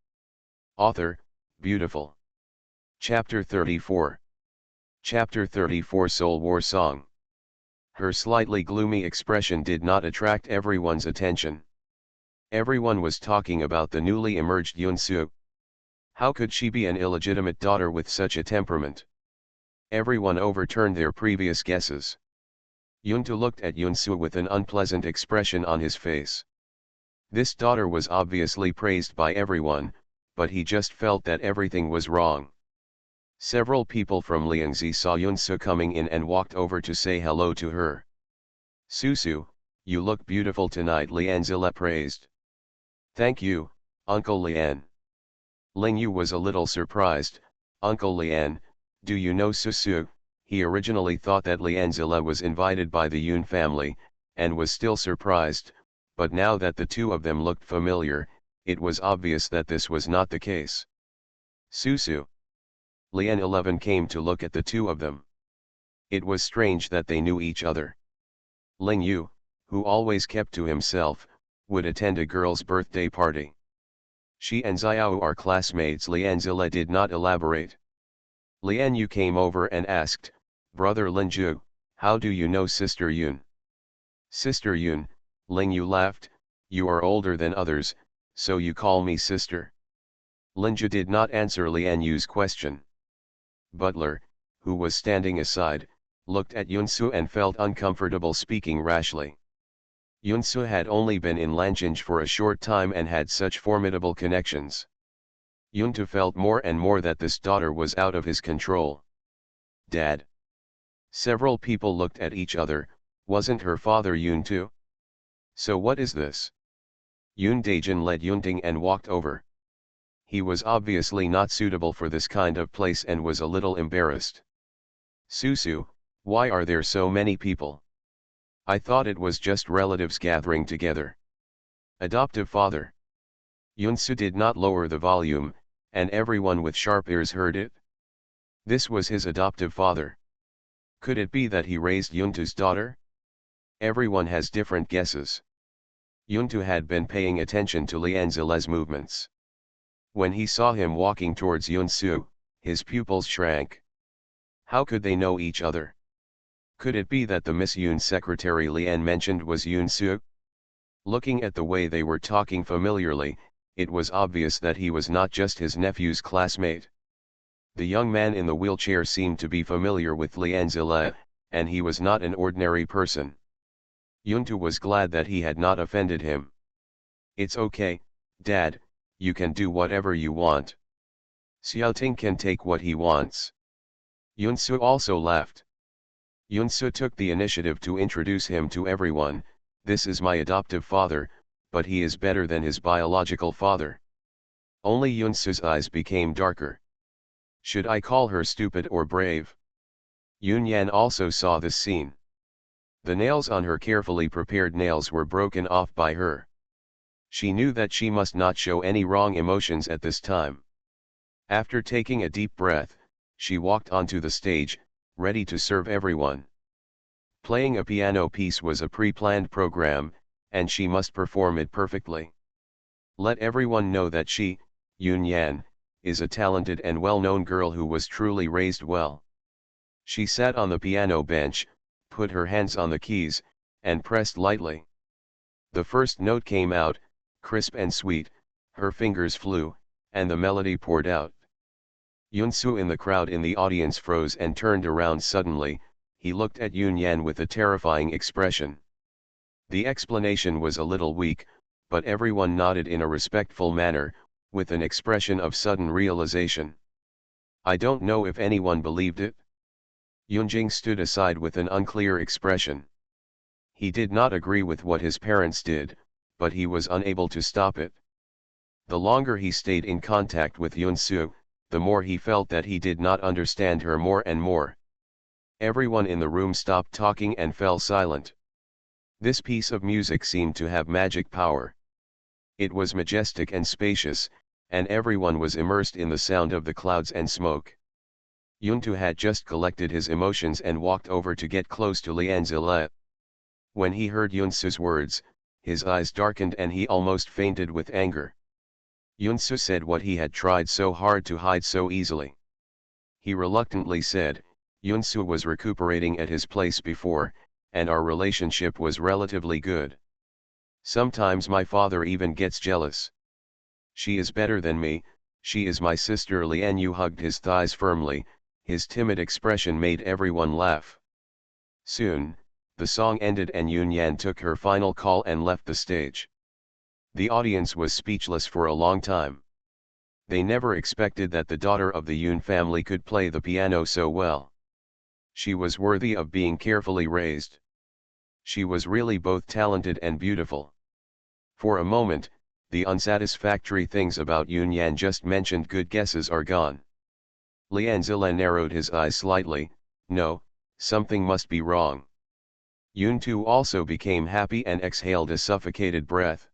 Speaker 1: Author, beautiful. Chapter 34. Chapter 34 Soul War Song. Her slightly gloomy expression did not attract everyone's attention. Everyone was talking about the newly emerged Yunsu. How could she be an illegitimate daughter with such a temperament? Everyone overturned their previous guesses. Yuntu looked at Yunsu with an unpleasant expression on his face. This daughter was obviously praised by everyone, but he just felt that everything was wrong. Several people from Liangzi saw Yunsu coming in and walked over to say hello to her. Susu, you look beautiful tonight, Lianzila praised. Thank you, Uncle Lian. Ling Yu was a little surprised. Uncle Lian, do you know Susu? He originally thought that Lianzila was invited by the Yun family, and was still surprised, but now that the two of them looked familiar, it was obvious that this was not the case. Susu. Lian 11 came to look at the two of them. It was strange that they knew each other. Ling Yu, who always kept to himself, would attend a girl's birthday party. She and Xiao are classmates. Lianzila did not elaborate. Lian Yu came over and asked, Brother Linju, how do you know Sister Yun? Sister Yun, Ling Yu laughed, you are older than others, so you call me sister. Linju did not answer Lian Yu's question. Butler, who was standing aside, looked at Yunsu and felt uncomfortable speaking rashly. Yunsu had only been in Lanjing for a short time and had such formidable connections. Yuntu felt more and more that this daughter was out of his control. Dad. Several people looked at each other. Wasn't her father Yun too? So what is this? Yun Daijin led Yunting and walked over. He was obviously not suitable for this kind of place and was a little embarrassed. Susu, why are there so many people? I thought it was just relatives gathering together. Adoptive father. Yunsu did not lower the volume, and everyone with sharp ears heard it. This was his adoptive father. Could it be that he raised Yuntu's daughter? Everyone has different guesses. Yuntu had been paying attention to Lianzile's movements. When he saw him walking towards Yunsu, his pupils shrank. How could they know each other? Could it be that the Miss Yun secretary Lian mentioned was Yunsu? Looking at the way they were talking familiarly, it was obvious that he was not just his nephew's classmate. The young man in the wheelchair seemed to be familiar with Lianzile, and he was not an ordinary person. Yuntu was glad that he had not offended him. It's okay, Dad, you can do whatever you want. Xiaoting can take what he wants. Yunsu also laughed. Yunsu took the initiative to introduce him to everyone. This is my adoptive father, but he is better than his biological father. Only Yunsu's eyes became darker. Should I call her stupid or brave? Yun Yan also saw this scene. The nails on her carefully prepared nails were broken off by her. She knew that she must not show any wrong emotions at this time. After taking a deep breath, she walked onto the stage, ready to serve everyone. Playing a piano piece was a pre-planned program, and she must perform it perfectly. Let everyone know that she, Yun Yan, is a talented and well-known girl who was truly raised well. She sat on the piano bench, put her hands on the keys, and pressed lightly. The first note came out, crisp and sweet, her fingers flew, and the melody poured out. Yunsu in the crowd in the audience froze and turned around suddenly. He looked at Yun Yan with a terrifying expression. The explanation was a little weak, but everyone nodded in a respectful manner, with an expression of sudden realization. I don't know if anyone believed it. Yunjing stood aside with an unclear expression. He did not agree with what his parents did, but he was unable to stop it. The longer he stayed in contact with Yunsu, the more he felt that he did not understand her more and more. Everyone in the room stopped talking and fell silent. This piece of music seemed to have magic power. It was majestic and spacious, and everyone was immersed in the sound of the clouds and smoke. Yuntu had just collected his emotions and walked over to get close to Lianzile. When he heard Yunsu's words, his eyes darkened and he almost fainted with anger. Yunsu said what he had tried so hard to hide so easily. He reluctantly said, Yunsu was recuperating at his place before, and our relationship was relatively good. Sometimes my father even gets jealous. She is better than me, she is my sister. Lian Yu hugged his thighs firmly, his timid expression made everyone laugh. Soon, the song ended and Yunyan took her final call and left the stage. The audience was speechless for a long time. They never expected that the daughter of the Yun family could play the piano so well. She was worthy of being carefully raised. She was really both talented and beautiful. For a moment, the unsatisfactory things about Yunyan just mentioned good guesses are gone. Lianzile narrowed his eyes slightly. No, something must be wrong. Yuntu also became happy and exhaled a suffocated breath.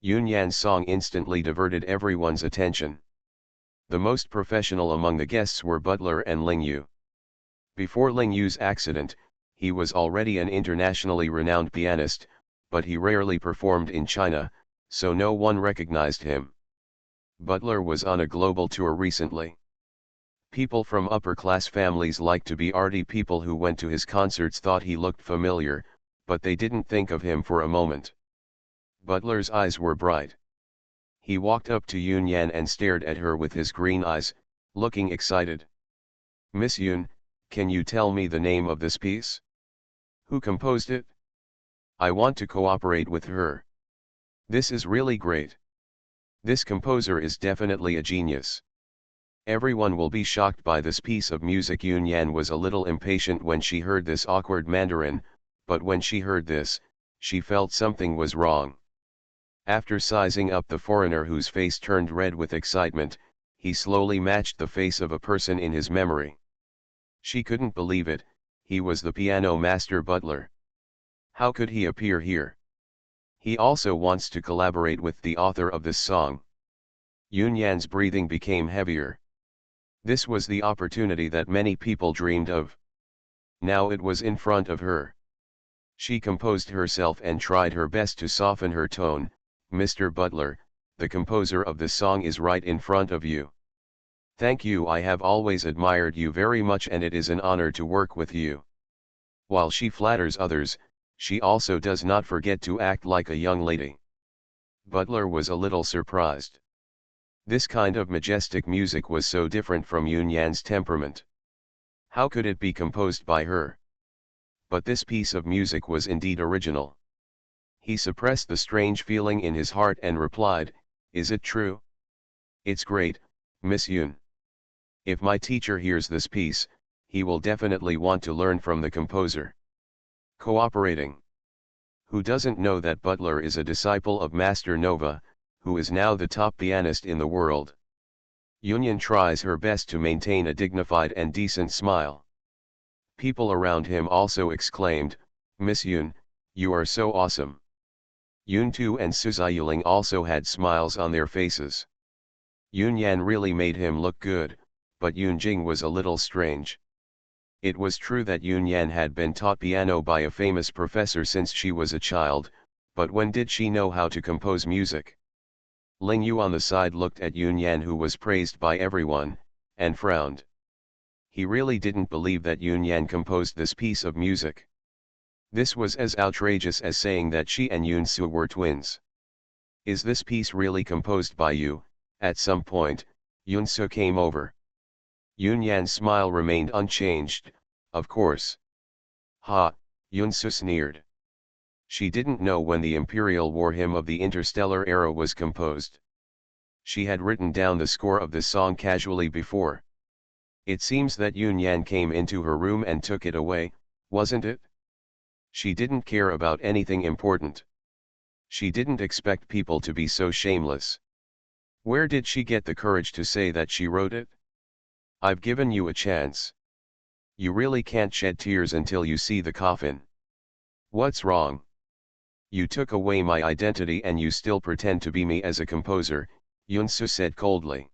Speaker 1: Yunyan's song instantly diverted everyone's attention. The most professional among the guests were Butler and Ling Yu. Before Ling Yu's accident, he was already an internationally renowned pianist, but he rarely performed in China, so no one recognized him. Butler was on a global tour recently. People from upper-class families like to be arty. People who went to his concerts thought he looked familiar, but they didn't think of him for a moment. Butler's eyes were bright. He walked up to Yunyan and stared at her with his green eyes, looking excited. Miss Yun, can you tell me the name of this piece? Who composed it? I want to cooperate with her. This is really great. This composer is definitely a genius. Everyone will be shocked by this piece of music. Yunyan was a little impatient when she heard this awkward Mandarin, but when she heard this, she felt something was wrong. After sizing up the foreigner whose face turned red with excitement, he slowly matched the face of a person in his memory. She couldn't believe it, he was the piano master Butler. How could he appear here? He also wants to collaborate with the author of this song. Yunyan's breathing became heavier. This was the opportunity that many people dreamed of. Now it was in front of her. She composed herself and tried her best to soften her tone. Mr. Butler, the composer of this song is right in front of you. Thank you. I have always admired you very much and it is an honor to work with you. While she flatters others, she also does not forget to act like a young lady. Butler was a little surprised. This kind of majestic music was so different from Yunyan's temperament. How could it be composed by her? But this piece of music was indeed original. He suppressed the strange feeling in his heart and replied, is it true? It's great, Miss Yun. If my teacher hears this piece, he will definitely want to learn from the composer. Cooperating. Who doesn't know that Butler is a disciple of Master Nova, who is now the top pianist in the world? Yunyan tries her best to maintain a dignified and decent smile. People around him also exclaimed, Miss Yun, you are so awesome. Yuntu and Suzayuling also had smiles on their faces. Yunyan really made him look good, but Yunjing was a little strange. It was true that Yunyan had been taught piano by a famous professor since she was a child, but when did she know how to compose music? Ling Yu on the side looked at Yunyan, who was praised by everyone, and frowned. He really didn't believe that Yunyan composed this piece of music. This was as outrageous as saying that she and Yunsu were twins. Is this piece really composed by you? At some point, Yunsu came over. Yunyan's smile remained unchanged, of course. Ha, Yunsu sneered. She didn't know when the Imperial War Hymn of the Interstellar Era was composed. She had written down the score of this song casually before. It seems that Yunyan came into her room and took it away, wasn't it? She didn't care about anything important. She didn't expect people to be so shameless. Where did she get the courage to say that she wrote it? I've given you a chance. You really can't shed tears until you see the coffin. What's wrong? You took away my identity and you still pretend to be me as a composer. Yoon-soo said coldly.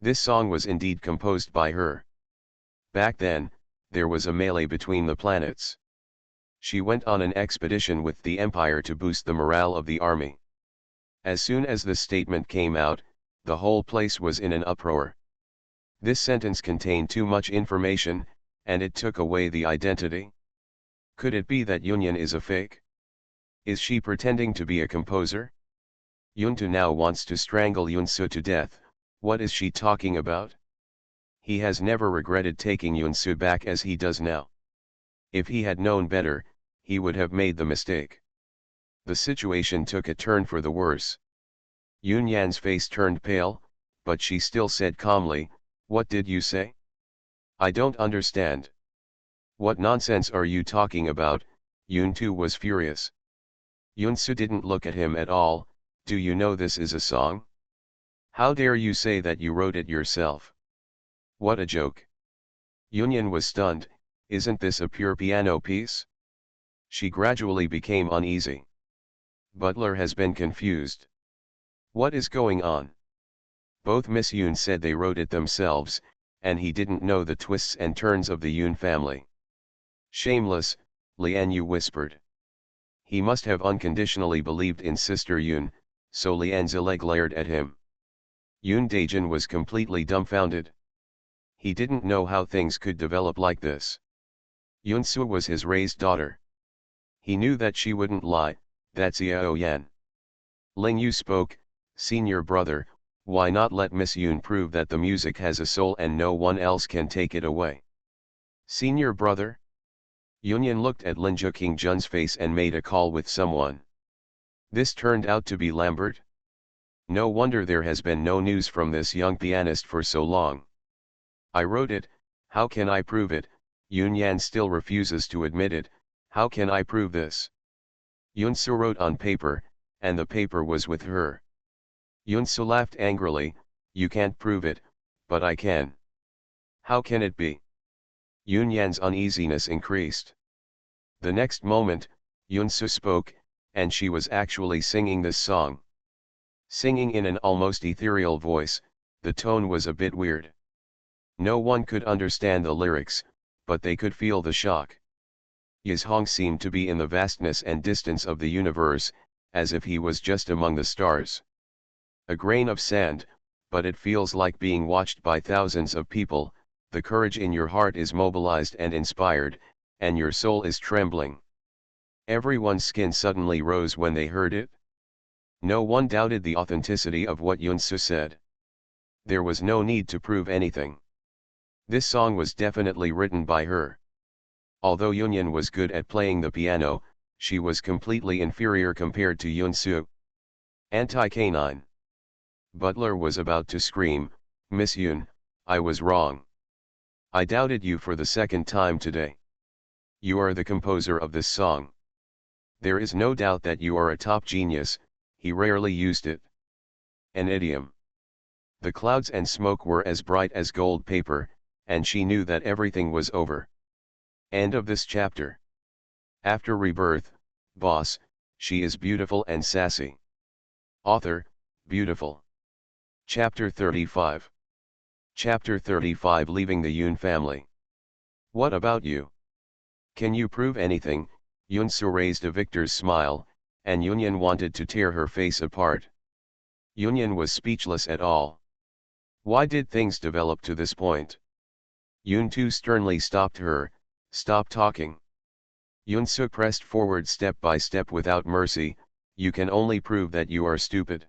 Speaker 1: This song was indeed composed by her. Back then, there was a melee between the planets. She went on an expedition with the Empire to boost the morale of the army. As soon as the statement came out, the whole place was in an uproar. This sentence contained too much information, and it took away the identity. Could it be that Yoonyeon is a fake? Is she pretending to be a composer? Yoon-tu now wants to strangle Yoon-soo to death. What is she talking about? He has never regretted taking Yoon-soo back as he does now. If he had known better, he would have made the mistake. The situation took a turn for the worse. Yoon-yan's face turned pale, but she still said calmly, "What did you say? I don't understand." "What nonsense are you talking about?" Yoon-tu was furious. Yoon-soo didn't look at him at all. "Do you know this is a song? How dare you say that you wrote it yourself? What a joke." Yoonyeon was stunned. "Isn't this a pure piano piece?" She gradually became uneasy. Butler has been confused. What is going on? Both Miss Yoon said they wrote it themselves, and he didn't know the twists and turns of the Yoon family. Shameless, Lian Yu whispered. He must have unconditionally believed in Sister Yoon, so Lian Zile glared at him. Yoon Daejin was completely dumbfounded. He didn't know how things could develop like this. Yoon-soo was his raised daughter. He knew that she wouldn't lie, that's Yao Yan. Ling Yu spoke, "Senior brother, why not let Miss Yoon prove that the music has a soul and no one else can take it away?" "Senior brother?" Yoonyeon looked at Lin King Jun's face and made a call with someone. This turned out to be Lambert. No wonder there has been no news from this young pianist for so long. "I wrote it, how can I prove it?" Yoon-yan still refuses to admit it. "How can I prove this?" Yoon-soo wrote on paper, and the paper was with her. Yoon-soo laughed angrily. "You can't prove it, but I can." "How can it be?" Yoon-yan's uneasiness increased. The next moment, Yoon-soo spoke, and she was actually singing this song. Singing in an almost ethereal voice, the tone was a bit weird. No one could understand the lyrics, but they could feel the shock. Yi's Hong seemed to be in the vastness and distance of the universe, as if he was just among the stars. A grain of sand, but it feels like being watched by thousands of people. The courage in your heart is mobilized and inspired, and your soul is trembling. Everyone's skin suddenly rose when they heard it. No one doubted the authenticity of what Yoon-soo said. There was no need to prove anything. This song was definitely written by her. Although Yoonyeon was good at playing the piano, she was completely inferior compared to Yoon-soo. Anti-canine. Butler was about to scream, "Miss Yoon, I was wrong. I doubted you for the second time today. You are the composer of this song. There is no doubt that you are a top genius." He rarely used it. An idiom. The clouds and smoke were as bright as gold paper, and she knew that everything was over. End of this chapter. After Rebirth, Boss, she is beautiful and sassy. Author, beautiful. Chapter 35. Chapter 35, Leaving the Yoon family. What about you? Can you prove anything? Yoon-soo raised a victor's smile, and Yoonyeon wanted to tear her face apart. Yoonyeon was speechless at all. Why did things develop to this point? Yoon-tu sternly stopped her. "Stop talking." Yoon-soo pressed forward step by step without mercy. "You can only prove that you are stupid.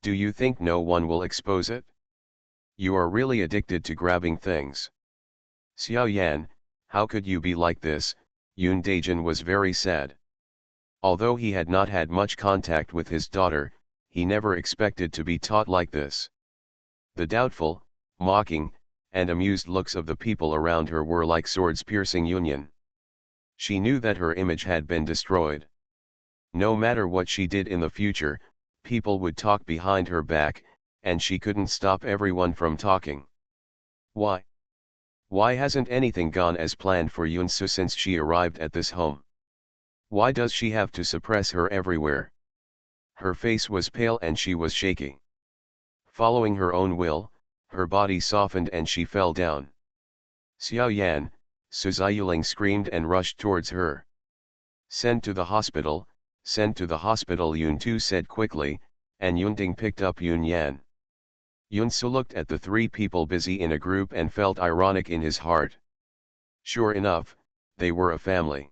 Speaker 1: Do you think no one will expose it? You are really addicted to grabbing things." "Xiao Yan, how could you be like this?" Yoon Daejin was very sad. Although he had not had much contact with his daughter, he never expected to be taught like this. The doubtful, mocking, and amused looks of the people around her were like swords piercing Yoonyeon. She knew that her image had been destroyed. No matter what she did in the future, people would talk behind her back, and she couldn't stop everyone from talking. Why? Why hasn't anything gone as planned for Yoon-soo since she arrived at this home? Why does she have to suppress her everywhere? Her face was pale and she was shaky. Following her own will, her body softened and she fell down. Xiao Yan, Su Ziyuling screamed and rushed towards her. Send to the hospital, send to the hospital, Yun Tu said quickly, and Yunting picked up Yun Yan. Yun Su looked at the three people busy in a group and felt ironic in his heart. Sure enough, they were a family.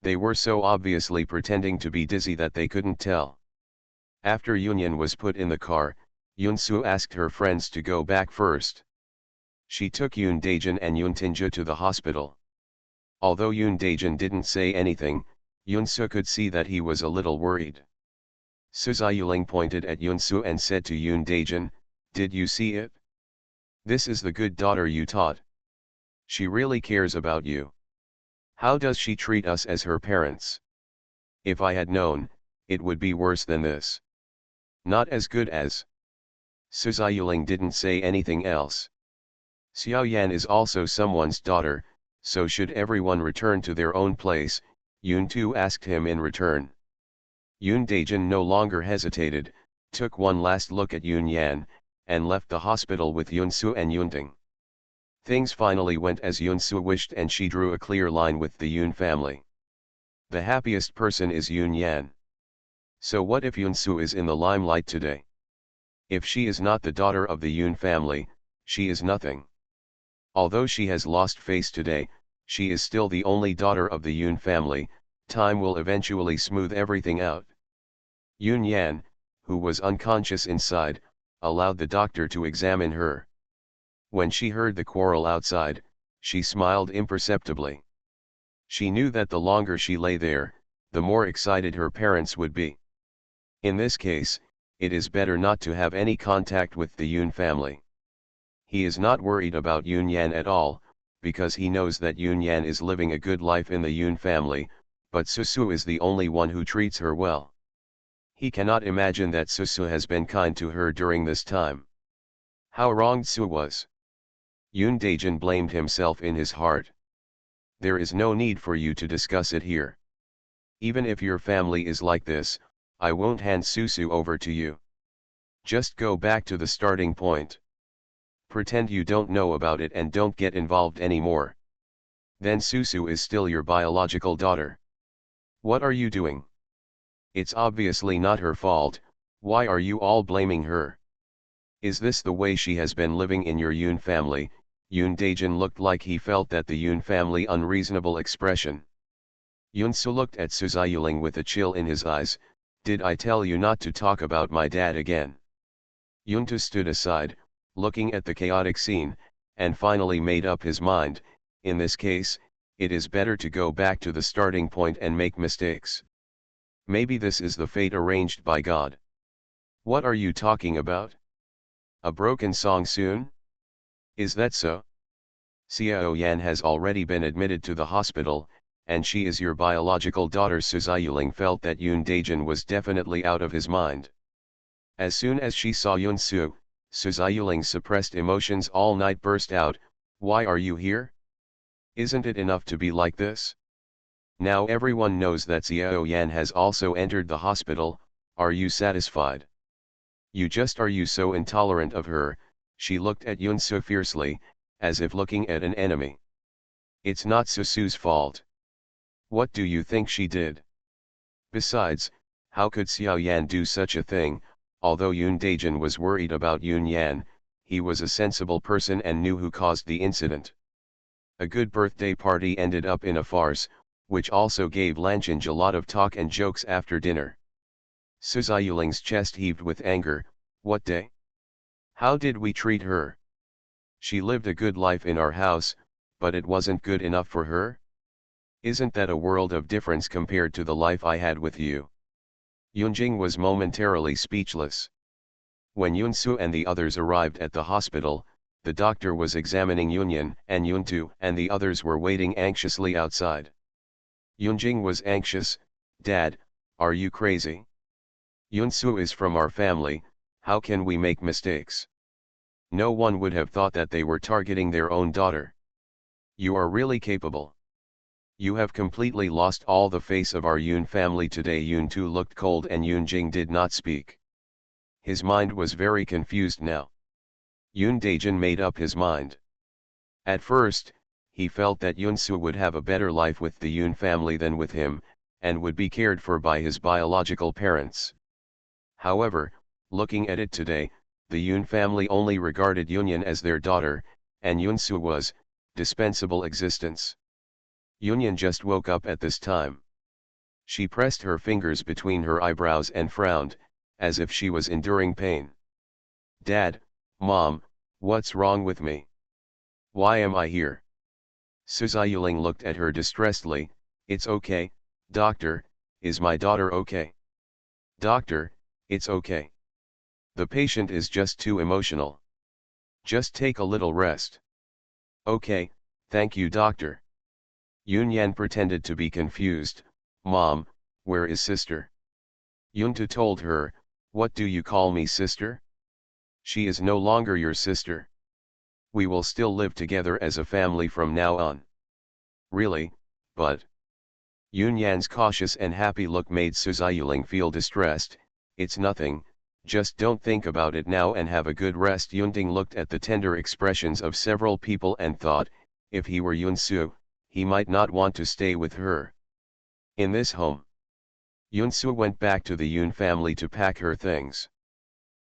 Speaker 1: They were so obviously pretending to be dizzy that they couldn't tell. After Yunyan was put in the car, Yun Su asked her friends to go back first. She took Yun Daejin and Yun Tinja to the hospital. Although Yun Daejin didn't say anything, Yun Su could see that he was a little worried. Su Ziyuling pointed at Yun Su and said to Yun Daejin, "Did you see it? This is the good daughter you taught. She really cares about you. How does she treat us as her parents? If I had known, it would be worse than this. Not as good as." Su Ziyuling didn't say anything else. Xiao Yan is also someone's daughter, so should everyone return to their own place, Yun Tu asked him in return. Yun Daejin no longer hesitated, took one last look at Yun Yan, and left the hospital with Yun Su and Yunting. Things finally went as Yun Su wished and she drew a clear line with the Yun family. The happiest person is Yun Yan. So what if Yun Su is in the limelight today? If she is not the daughter of the Yun family, she is nothing. Although she has lost face today, she is still the only daughter of the Yun family. Time will eventually smooth everything out. Yun Yan, who was unconscious inside, allowed the doctor to examine her. When she heard the quarrel outside, she smiled imperceptibly. She knew that the longer she lay there, the more excited her parents would be. In this case, it is better not to have any contact with the Yun family. He is not worried about Yun Yan at all, because he knows that Yun Yan is living a good life in the Yun family, but Susu is the only one who treats her well. He cannot imagine that Susu has been kind to her during this time. How wrong Su was. Yun Daejin blamed himself in his heart. There is no need for you to discuss it here. Even if your family is like this, I won't hand Susu over to you. Just go back to the starting point. Pretend you don't know about it and don't get involved anymore. Then Susu is still your biological daughter. What are you doing? It's obviously not her fault. Why are you all blaming her? Is this the way she has been living in your Yun family? Yun Daejin looked like he felt that the Yun family unreasonable expression. Yun Su looked at Su Ziyuling with a chill in his eyes. Did I tell you not to talk about my dad again? Yun Tu stood aside, looking at the chaotic scene, and finally made up his mind. In this case, it is better to go back to the starting point and make mistakes. Maybe this is the fate arranged by God. What are you talking about? A broken song soon? Is that so? Xiao Yan has already been admitted to the hospital, and she is your biological daughter. Su Ziyuling felt that Yun Daejin was definitely out of his mind. As soon as she saw Yun Su, Su Ziyuling's suppressed emotions all night burst out. Why are you here? Isn't it enough to be like this? Now everyone knows that Xiao Yan has also entered the hospital. Are you satisfied? Are you so intolerant of her? She looked at Yun Su fiercely, as if looking at an enemy. It's not Susu's fault. What do you think she did? Besides, how could Xiao Yan do such a thing? Although Yun Daejin was worried about Yun Yan, he was a sensible person and knew who caused the incident. A good birthday party ended up in a farce, which also gave Lanchange a lot of talk and jokes after dinner. Su Ziyuling's chest heaved with anger. What day? How did we treat her? She lived a good life in our house, but it wasn't good enough for her? Isn't that a world of difference compared to the life I had with you? Yunjing was momentarily speechless. When Yun Su and the others arrived at the hospital, the doctor was examining Yunyan and Yun Tu and the others were waiting anxiously outside. Yunjing was anxious. Dad, are you crazy? Yun Su is from our family, how can we make mistakes? No one would have thought that they were targeting their own daughter. You are really capable. You have completely lost all the face of our Yun family today. Yun Tu looked cold and Yunjing did not speak. His mind was very confused now. Yoon Daejin made up his mind. At first, he felt that Yoon-soo would have a better life with the Yoon family than with him, and would be cared for by his biological parents. However, looking at it today, the Yoon family only regarded Yoonyeon as their daughter, and Yoon-soo was, dispensable existence. Yoonyeon just woke up at this time. She pressed her fingers between her eyebrows and frowned, as if she was enduring pain. Dad, Mom, what's wrong with me? Why am I here? Suzayuling looked at her distressedly. It's okay, doctor, is my daughter okay? Doctor, it's okay. The patient is just too emotional. Just take a little rest. Okay, thank you doctor. Yoon-yan pretended to be confused. Mom, where is sister? Yoon-tu told her, what do you call me sister? She is no longer your sister. We will still live together as a family from now on. Really, but... Yoon-yan's cautious and happy look made Suzayuling feel distressed. It's nothing, just don't think about it now and have a good rest. Yoon-ting looked at the tender expressions of several people and thought, if he were Yoon-soo, he might not want to stay with her in this home. Yoon-soo went back to the Yoon family to pack her things.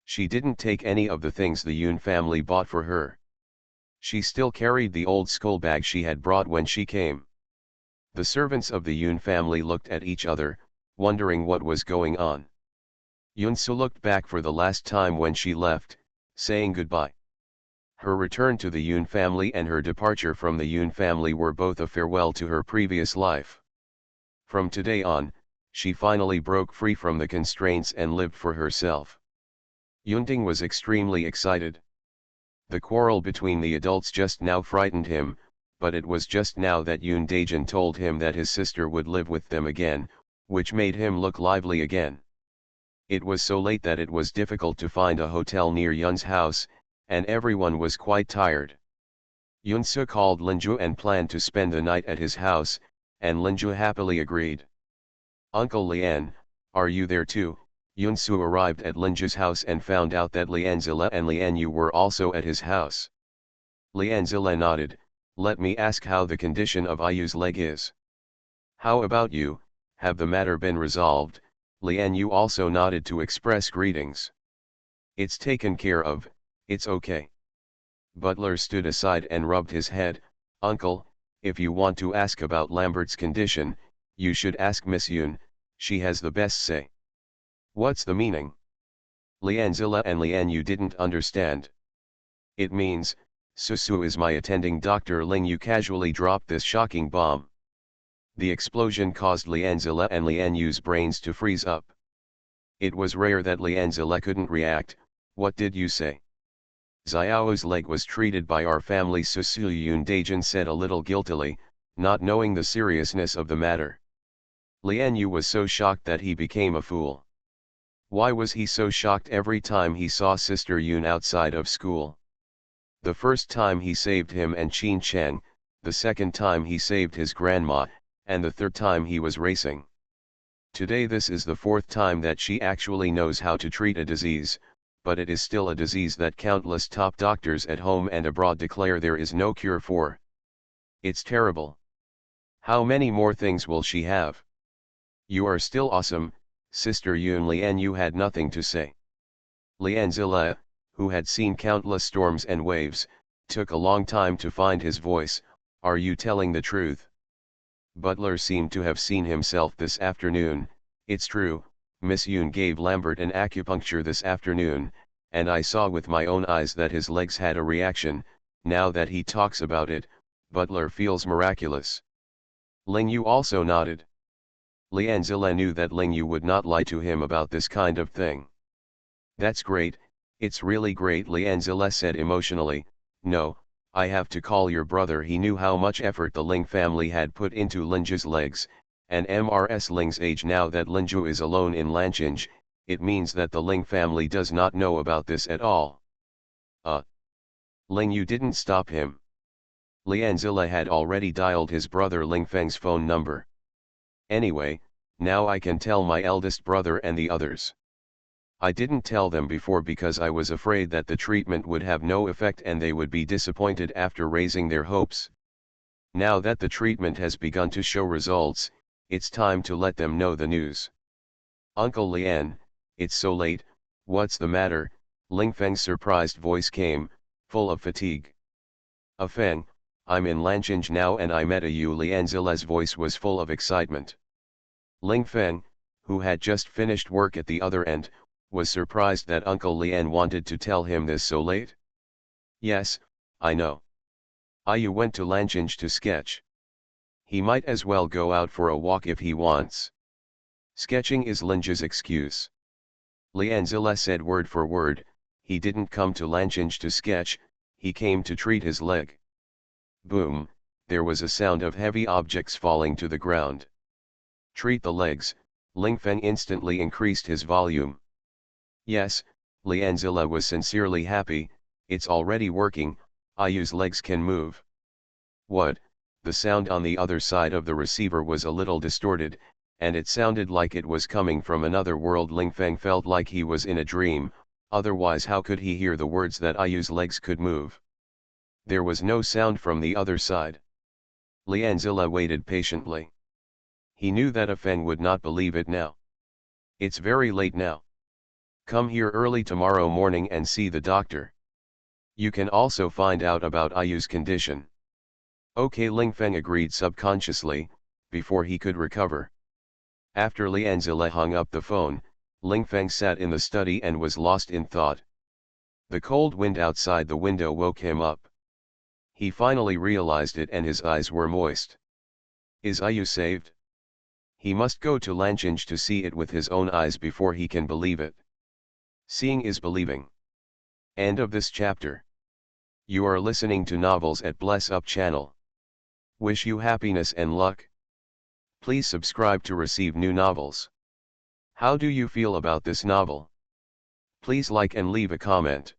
Speaker 1: She didn't take any of the things the Yoon family bought for her. She still carried the old school bag she had brought when she came. The servants of the Yoon family looked at each other, wondering what was going on. Yoon-soo looked back for the last time when she left, saying goodbye. Her return to the Yoon family and her departure from the Yoon family were both a farewell to her previous life. From today on, she finally broke free from the constraints and lived for herself. Yoon-ting was extremely excited. The quarrel between the adults just now frightened him, but it was just now that Yoon Daejin told him that his sister would live with them again, which made him look lively again. It was so late that it was difficult to find a hotel near Yoon's house, and everyone was quite tired. Yoon-soo called Linju and planned to spend the night at his house, and Linju happily agreed. Uncle Lian, are you there too? Yoon-soo arrived at Linju's house and found out that Lian Zila and Lian Yu were also at his house. Lian Zila nodded, let me ask how the condition of Ayu's leg is. How about you, have the matter been resolved? Lian Yu also nodded to express greetings. It's taken care of, it's okay. Butler stood aside and rubbed his head. Uncle, if you want to ask about Lambert's condition, you should ask Miss Yoon, she has the best say. What's the meaning? Lian Zila and Lian Yu didn't understand. It means, Susu is my attending doctor. Ling Yu casually dropped this shocking bomb. The explosion caused Lian Zila and Lian Yu's brains to freeze up. It was rare that Lian Zila couldn't react. What did you say? Xiao's leg was treated by our family. Susu Yoon Daejin said a little guiltily, not knowing the seriousness of the matter. Lian Yu was so shocked that he became a fool. Why was he so shocked every time he saw Sister Yoon outside of school? The first time he saved him and Qin Cheng, the second time he saved his grandma, and the third time he was racing. Today this is the fourth time that she actually knows how to treat a disease, but it is still a disease that countless top doctors at home and abroad declare there is no cure for. It's terrible. How many more things will she have? You are still awesome, Sister Yoon. Lian Yu had nothing to say. Lian Zila, who had seen countless storms and waves, took a long time to find his voice. Are you telling the truth? Butler seemed to have seen himself this afternoon. It's true, Miss Yoon gave Lambert an acupuncture this afternoon, and I saw with my own eyes that his legs had a reaction. Now that he talks about it, Butler feels miraculous. Ling Yu also nodded. Lian Zila knew that Ling Yu would not lie to him about this kind of thing. That's great, it's really great, Lian Zila said emotionally. No, I have to call your brother. He knew how much effort the Ling family had put into Linju's legs, and Mrs. Ling's age. Now that Linju is alone in Lanchinj, it means that the Ling family does not know about this at all. Ling Yu didn't stop him. Lian Zila had already dialed his brother Ling Feng's phone number. Anyway, now I can tell my eldest brother and the others. I didn't tell them before because I was afraid that the treatment would have no effect and they would be disappointed after raising their hopes. Now that the treatment has begun to show results, it's time to let them know the news. Uncle Lian, it's so late, what's the matter? Ling Feng's surprised voice came, full of fatigue. Feng, I'm in Lanqing now and I met you. Lian Zile's voice was full of excitement. Ling Feng, who had just finished work at the other end, was surprised that Uncle Lian wanted to tell him this so late. Yes, I know. Ayu went to Lanqing to sketch. He might as well go out for a walk if he wants. Sketching is Linja's excuse. Lian Zile said word for word, he didn't come to Lanqing to sketch, he came to treat his leg. Boom, there was a sound of heavy objects falling to the ground. Treat the legs, Ling Feng instantly increased his volume. Yes, Lian Zile was sincerely happy, it's already working, Ayu's legs can move. What? The sound on the other side of the receiver was a little distorted, and it sounded like it was coming from another world. Ling Feng felt like he was in a dream, otherwise how could he hear the words that Ayu's legs could move? There was no sound from the other side. Lian Zile waited patiently. He knew that Feng would not believe it now. It's very late now. Come here early tomorrow morning and see the doctor. You can also find out about Ayu's condition. Okay, Ling Feng agreed subconsciously, before he could recover. After Lian Zile hung up the phone, Ling Feng sat in the study and was lost in thought. The cold wind outside the window woke him up. He finally realized it and his eyes were moist. Is Ayu saved? He must go to Lanqing to see it with his own eyes before he can believe it. Seeing is believing. End of this chapter. You are listening to Novels at Bless Up channel. Wish you happiness and luck. Please subscribe to receive new novels. How do you feel about this novel? Please like and leave a comment.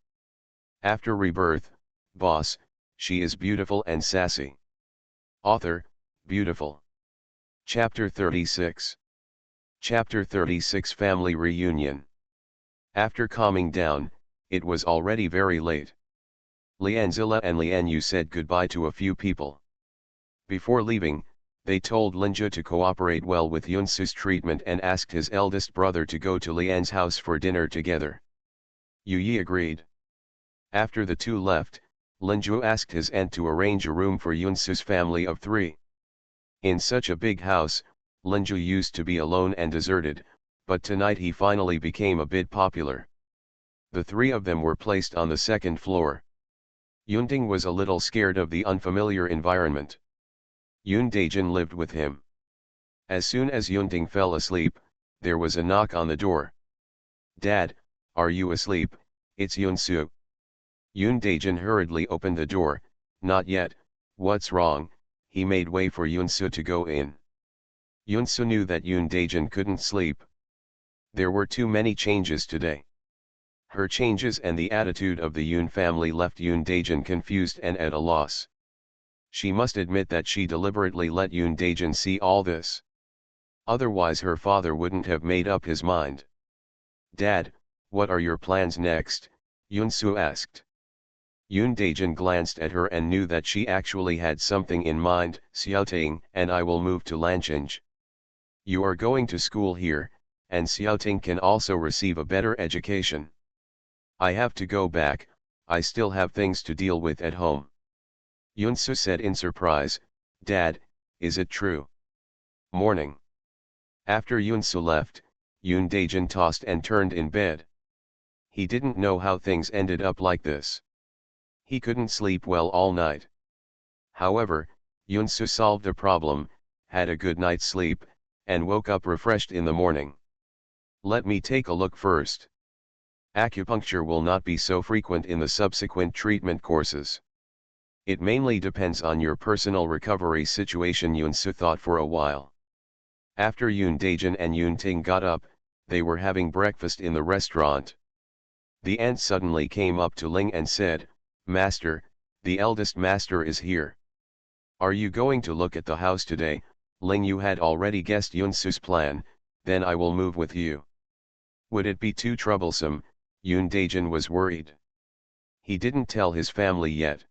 Speaker 1: After Rebirth, Boss, she is beautiful and sassy. Author, beautiful. Chapter 36. Chapter 36 Family Reunion. After calming down, it was already very late. Lian Zile and Lian Yu said goodbye to a few people. Before leaving, they told Linja to cooperate well with Yunsu's treatment and asked his eldest brother to go to Lian's house for dinner together. Yu Yi agreed. After the two left, Linju asked his aunt to arrange a room for Yunsu's family of 3. In such a big house, Linju used to be alone and deserted, but tonight he finally became a bit popular. The 3 of them were placed on the 2nd floor. Yunting was a little scared of the unfamiliar environment. Yun Daejin lived with him. As soon as Yunting fell asleep, there was a knock on the door. Dad, are you asleep? It's Yunsu. Yun Daejin hurriedly opened the door. Not yet, what's wrong? He made way for Yunsu to go in. Yunsu knew that Yun Daejin couldn't sleep. There were too many changes today. Her changes and the attitude of the Yun family left Yun Daejin confused and at a loss. She must admit that she deliberately let Yun Daejin see all this. Otherwise her father wouldn't have made up his mind. Dad, what are your plans next? Yunsu asked. Yun Daejin glanced at her and knew that she actually had something in mind. Xiaoting and I will move to Lanqing. You are going to school here, and Xiaoting can also receive a better education. I have to go back, I still have things to deal with at home. Yunsu said in surprise, Dad, is it true? Morning. After Yunsu left, Yun Daejin tossed and turned in bed. He didn't know how things ended up like this. He couldn't sleep well all night. However, Yunsu solved a problem, had a good night's sleep, and woke up refreshed in the morning. Let me take a look first. Acupuncture will not be so frequent in the subsequent treatment courses. It mainly depends on your personal recovery situation. Yunsu thought for a while. After Yun Daejin and Yun Ting got up, they were having breakfast in the restaurant. The aunt suddenly came up to Ling and said, Master, the eldest master is here. Are you going to look at the house today? Ling, you had already guessed Yunsu's plan, then I will move with you. Would it be too troublesome? Yoon Daejin was worried. He didn't tell his family yet.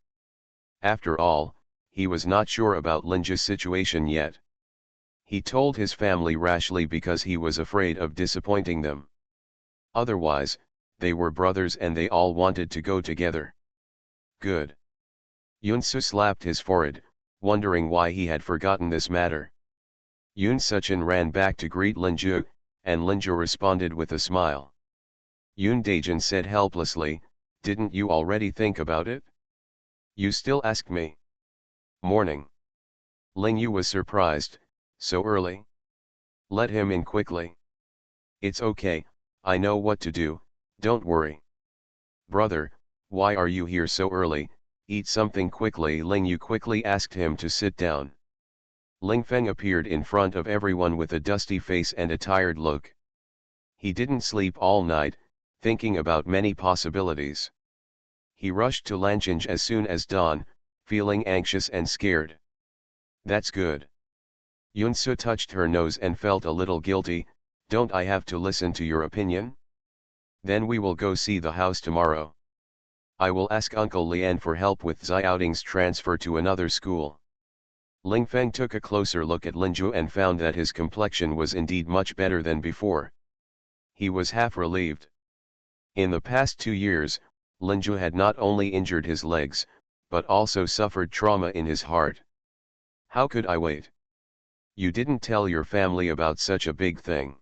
Speaker 1: After all, he was not sure about Linja's situation yet. He told his family rashly because he was afraid of disappointing them. Otherwise, they were brothers and they all wanted to go together. Good. Yoon-soo slapped his forehead, wondering why he had forgotten this matter. Yoon Suchin ran back to greet Linju, and Linju responded with a smile. Yoon Daejin said helplessly, "Didn't you already think about it? You still ask me?" Morning. Lingyu was surprised. So early? Let him in quickly. It's okay, I know what to do, don't worry. Brother, why are you here so early? Eat something quickly. Lingyu quickly asked him to sit down. Lingfeng appeared in front of everyone with a dusty face and a tired look. He didn't sleep all night, thinking about many possibilities. He rushed to Lanchinj as soon as dawn, feeling anxious and scared. That's good. Yoon-soo touched her nose and felt a little guilty. Don't I have to listen to your opinion? Then we will go see the house tomorrow. I will ask Uncle Lian for help with Xiaoting's transfer to another school. Lingfeng took a closer look at Linju and found that his complexion was indeed much better than before. He was half relieved. In the past 2 years, Linju had not only injured his legs, but also suffered trauma in his heart. How could I wait? You didn't tell your family about such a big thing.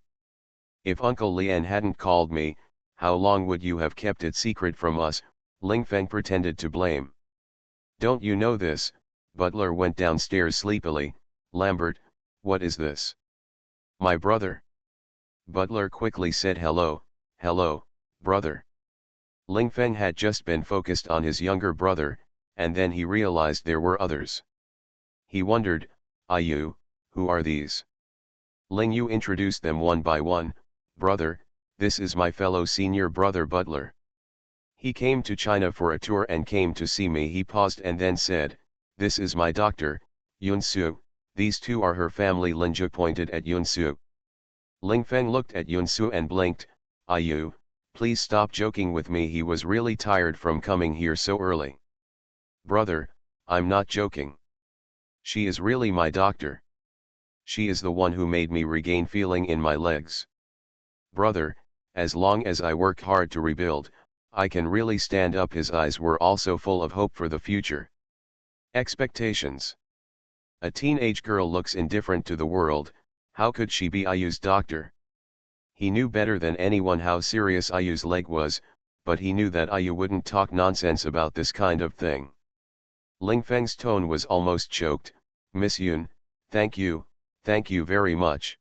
Speaker 1: If Uncle Lian hadn't called me, how long would you have kept it secret from us? Lingfeng pretended to blame. Don't you know this? Butler went downstairs sleepily. Lambert, what is this? My brother. Butler quickly said hello, brother. Lingfeng had just been focused on his younger brother, and then he realized there were others. He wondered, Ayu, who are these? Lingyu introduced them one by one. Brother, this is my fellow senior brother Butler. He came to China for a tour and came to see me. He paused and then said, this is my doctor, Yoon-soo. These two are her family. Linju pointed at Yoon-soo. Lingfeng looked at Yoon-soo and blinked. Ayu, please stop joking with me. He was really tired from coming here so early. Brother, I'm not joking. She is really my doctor. She is the one who made me regain feeling in my legs. Brother, as long as I work hard to rebuild, I can really stand up. His eyes were also full of hope for the future. Expectations. A teenage girl looks indifferent to the world. How could she be Ayu's doctor? He knew better than anyone how serious Ayu's leg was, but he knew that Ayu wouldn't talk nonsense about this kind of thing. Lingfeng's tone was almost choked. Miss Yoon, thank you very much.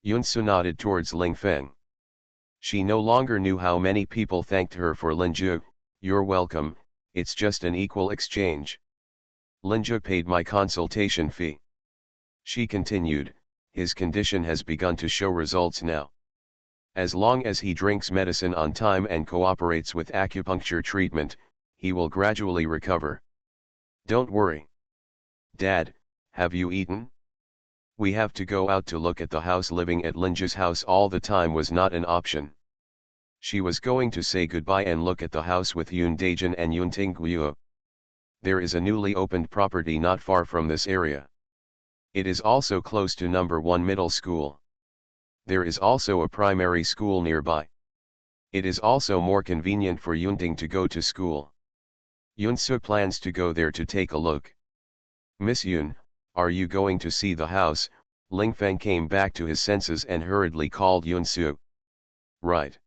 Speaker 1: Yoon-soo nodded towards Lingfeng. She no longer knew how many people thanked her for Linju. You're welcome, it's just an equal exchange. Linju paid my consultation fee. She continued, his condition has begun to show results now. As long as he drinks medicine on time and cooperates with acupuncture treatment, he will gradually recover. Don't worry. Dad, have you eaten? We have to go out to look at the house. Living at Linju's house all the time was not an option. She was going to say goodbye and look at the house with Yoon Daejin and Yoon Tingguo. There is a newly opened property not far from this area. It is also close to number 1 middle school. There is also a primary school nearby. It is also more convenient for Yoonting to go to school. Yoon-soo plans to go there to take a look. Miss Yoon, are you going to see the house? Lingfeng came back to his senses and hurriedly called Yoon-soo. Right.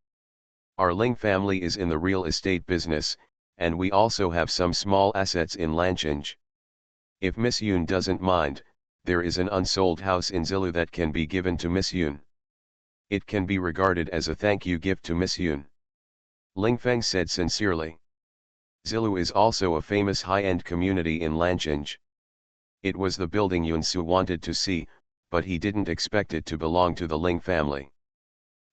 Speaker 1: Our Ling family is in the real estate business, and we also have some small assets in Lanchinj. If Miss Yoon doesn't mind, there is an unsold house in Zilu that can be given to Miss Yoon. It can be regarded as a thank you gift to Miss Yoon. Lingfeng said sincerely. Zilu is also a famous high-end community in Lanchinj. It was the building Yoon-soo wanted to see, but he didn't expect it to belong to the Ling family.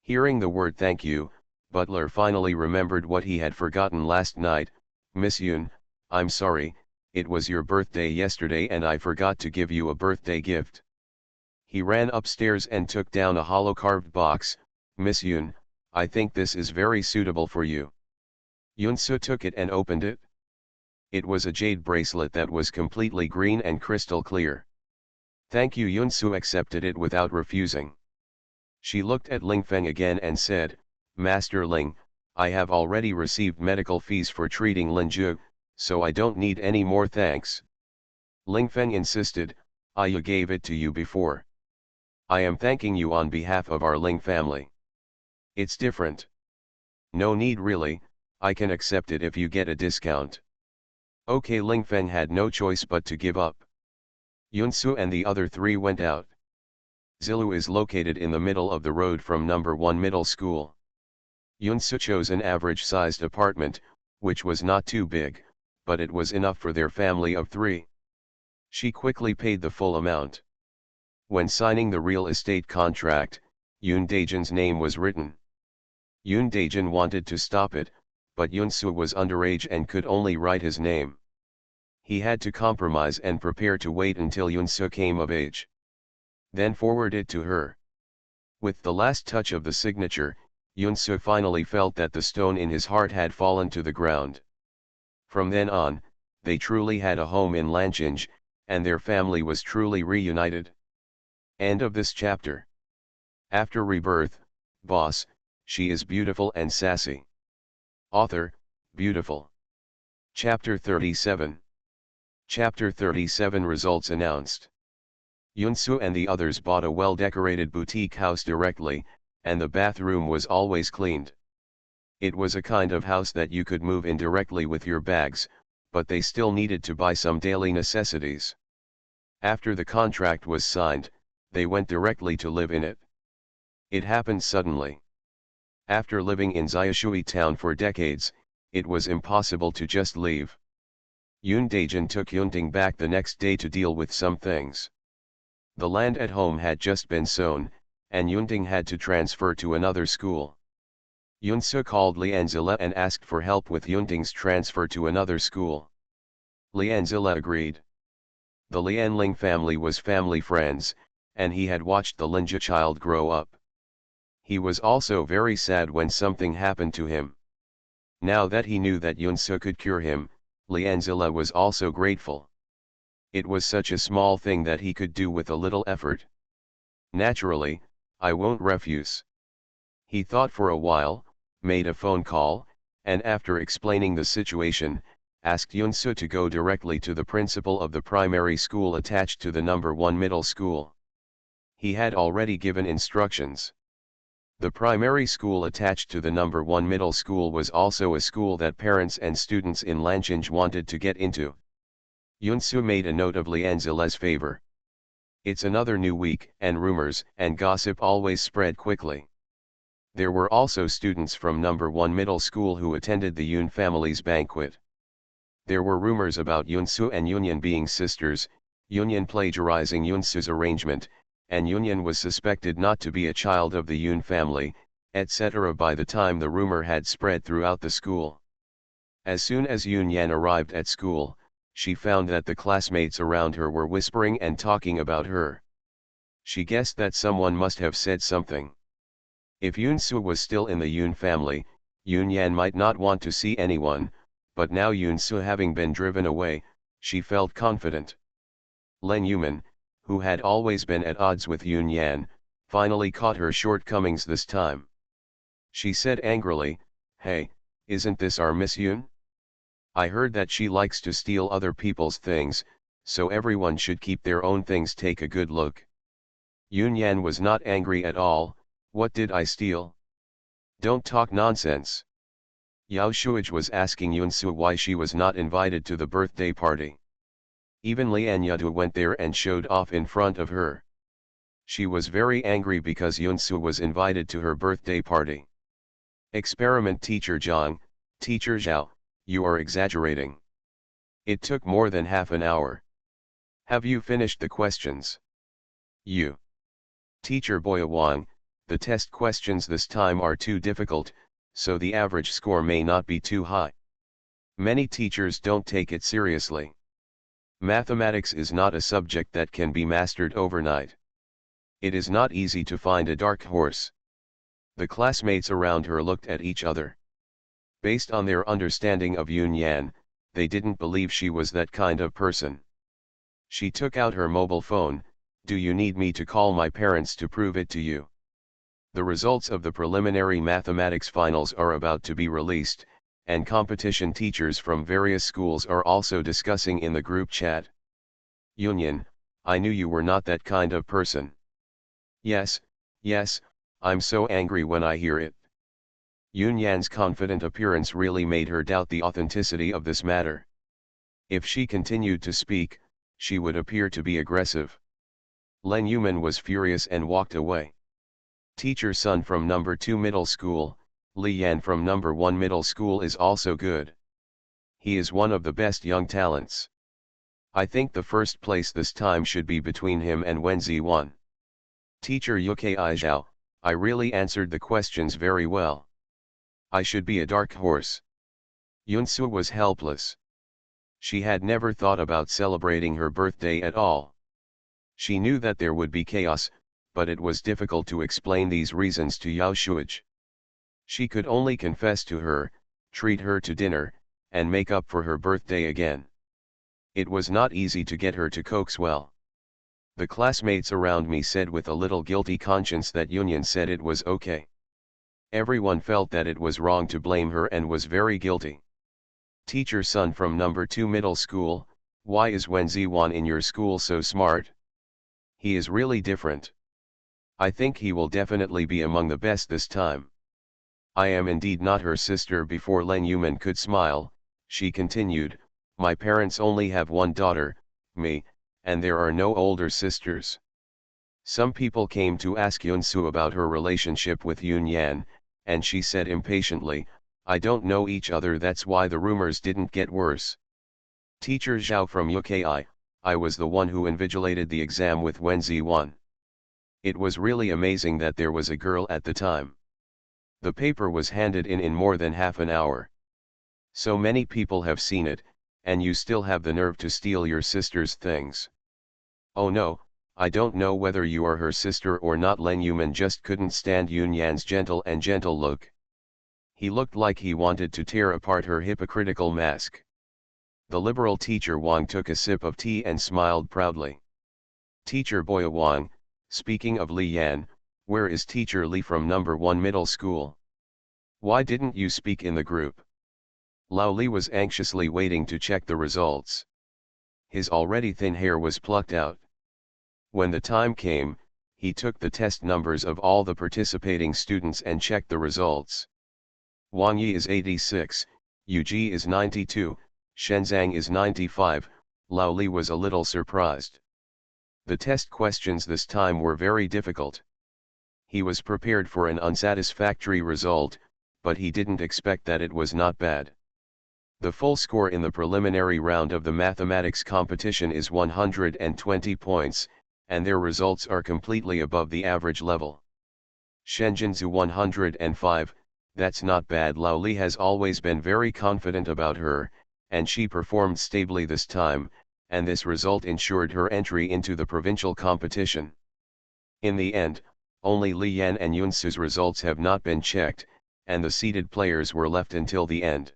Speaker 1: Hearing the word thank you, Butler finally remembered what he had forgotten last night. Miss Yoon, I'm sorry, it was your birthday yesterday and I forgot to give you a birthday gift. He ran upstairs and took down a hollow carved box. Miss Yoon, I think this is very suitable for you. Yunsu took it and opened it. It was a jade bracelet that was completely green and crystal clear. Thank you. Yunsu accepted it without refusing. She looked at Lingfeng again and said, Master Ling, I have already received medical fees for treating Linju, so I don't need any more thanks. Lingfeng insisted, I gave it to you before. I am thanking you on behalf of our Ling family. It's different. No need really, I can accept it if you get a discount. Okay. Lingfeng had no choice but to give up. Yunsu and the other three went out. Zilu is located in the middle of the road from number 1 middle school. Yunsu chose an average-sized apartment, which was not too big, but it was enough for their family of 3. She quickly paid the full amount. When signing the real estate contract, Yoon Daejin's name was written. Yoon Daejin wanted to stop it, but Yunsu was underage and could only write his name. He had to compromise and prepare to wait until Yunsu came of age. Then forward it to her. With the last touch of the signature, Yunsu finally felt that the stone in his heart had fallen to the ground. From then on, they truly had a home in Lanchinge, and their family was truly reunited. End of this chapter. After Rebirth, Boss, she is beautiful and sassy. Author, beautiful. Chapter 37. Chapter 37. Results announced. Yunsu and the others bought a well-decorated boutique house directly, and the bathroom was always cleaned. It was a kind of house that you could move in directly with your bags, but they still needed to buy some daily necessities. After the contract was signed, they went directly to live in it. It happened suddenly. After living in Xiaoshui town for decades, it was impossible to just leave. Yoon Daejin took Yunting back the next day to deal with some things. The land at home had just been sown, and Yunting had to transfer to another school. Yunsu called Lianzilla and asked for help with Yunting's transfer to another school. Lianzilla agreed. The Lianling family was family friends, and he had watched the Linja child grow up. He was also very sad when something happened to him. Now that he knew that Yunsu could cure him, Lianzilla was also grateful. It was such a small thing that he could do with a little effort. Naturally, I won't refuse. He thought for a while, made a phone call, and after explaining the situation, asked Yunsu to go directly to the principal of the primary school attached to the number 1 middle school. He had already given instructions. The primary school attached to the number 1 middle school was also a school that parents and students in Lanchinge wanted to get into. Yunsu made a note of Lianzilla's favor. It's another new week, and rumors and gossip always spread quickly. There were also students from number 1 middle school who attended the Yoon family's banquet. There were rumors about Yunsu and Yunyan being sisters, Yunyan plagiarizing Yunsu's arrangement, and Yunyan was suspected not to be a child of the Yoon family, etc. By the time the rumor had spread throughout the school. As soon as Yunyan arrived at school, she found that the classmates around her were whispering and talking about her. She guessed that someone must have said something. If Yunsu was still in the Yoon family, Yunyan might not want to see anyone, but now Yunsu having been driven away, she felt confident. Len Yuman, who had always been at odds with Yunyan, finally caught her shortcomings this time. She said angrily, "Hey, isn't this our Miss Yoon? I heard that she likes to steal other people's things, so everyone should keep their own things. Take a good look." Yunyan was not angry at all. "What did I steal? Don't talk nonsense." Yao Shuij was asking Yunsu why she was not invited to the birthday party. Even Lian Yadu went there and showed off in front of her. She was very angry because Yunsu was invited to her birthday party. Experiment Teacher Zhang, Teacher Zhao, you are exaggerating. It took more than half an hour. Have you finished the questions? You. Teacher Boya Wang, the test questions this time are too difficult, so the average score may not be too high. Many teachers don't take it seriously. Mathematics is not a subject that can be mastered overnight. It is not easy to find a dark horse. The classmates around her looked at each other. Based on their understanding of Yun Yan, they didn't believe she was that kind of person. She took out her mobile phone. Do you need me to call my parents to prove it to you? The results of the preliminary mathematics finals are about to be released, and competition teachers from various schools are also discussing in the group chat. Yunyan, I knew you were not that kind of person. Yes, I'm so angry when I hear it. Yunyan's confident appearance really made her doubt the authenticity of this matter. If she continued to speak, she would appear to be aggressive. Len Yuman was furious and walked away. Teacher Sun from number 2 middle school, Li Yan from number 1 middle school is also good. He is one of the best young talents. I think the first place this time should be between him and Wen Ziwan. Teacher Yukai Zhao, I really answered the questions very well. I should be a dark horse. Yunsu was helpless. She had never thought about celebrating her birthday at all. She knew that there would be chaos, but it was difficult to explain these reasons to Yao Shuij. She could only confess to her, treat her to dinner, and make up for her birthday again. It was not easy to get her to coax well. The classmates around me said with a little guilty conscience that Yunyan said it was okay. Everyone felt that it was wrong to blame her and was very guilty. Teacher Sun from number 2 middle school, why is Wen Ziwan in your school so smart? He is really different. I think he will definitely be among the best this time. I am indeed not her sister. Before Len Yuman could smile, she continued, my parents only have one daughter, me, and there are no older sisters. Some people came to ask Yunsu about her relationship with Yun Yan, and she said impatiently, I don't know each other, that's why the rumors didn't get worse. Teacher Zhao from UKI, I was the one who invigilated the exam with Wen Ziwan. It was really amazing that there was a girl at the time. The paper was handed in more than half an hour. So many people have seen it, and you still have the nerve to steal your sister's things. Oh no, I don't know whether you are her sister or not. Len Yuman just couldn't stand Yun Yan's gentle look. He looked like he wanted to tear apart her hypocritical mask. The liberal teacher Wang took a sip of tea and smiled proudly. Teacher Boya Wang, speaking of Li Yan, where is Teacher Li from number 1 middle school? Why didn't you speak in the group? Lao Li was anxiously waiting to check the results. His already thin hair was plucked out. When the time came, he took the test numbers of all the participating students and checked the results. Wang Yi is 86, Yu Ji is 92, Shenzang is 95, Lao Li was a little surprised. The test questions this time were very difficult. He was prepared for an unsatisfactory result, but he didn't expect that it was not bad. The full score in the preliminary round of the mathematics competition is 120 points, and their results are completely above the average level. Shenzhen's 105, that's not bad. Lao Li has always been very confident about her, and she performed stably this time, and this result ensured her entry into the provincial competition. In the end, only Li Yan and Yunsu's results have not been checked, and the seeded players were left until the end.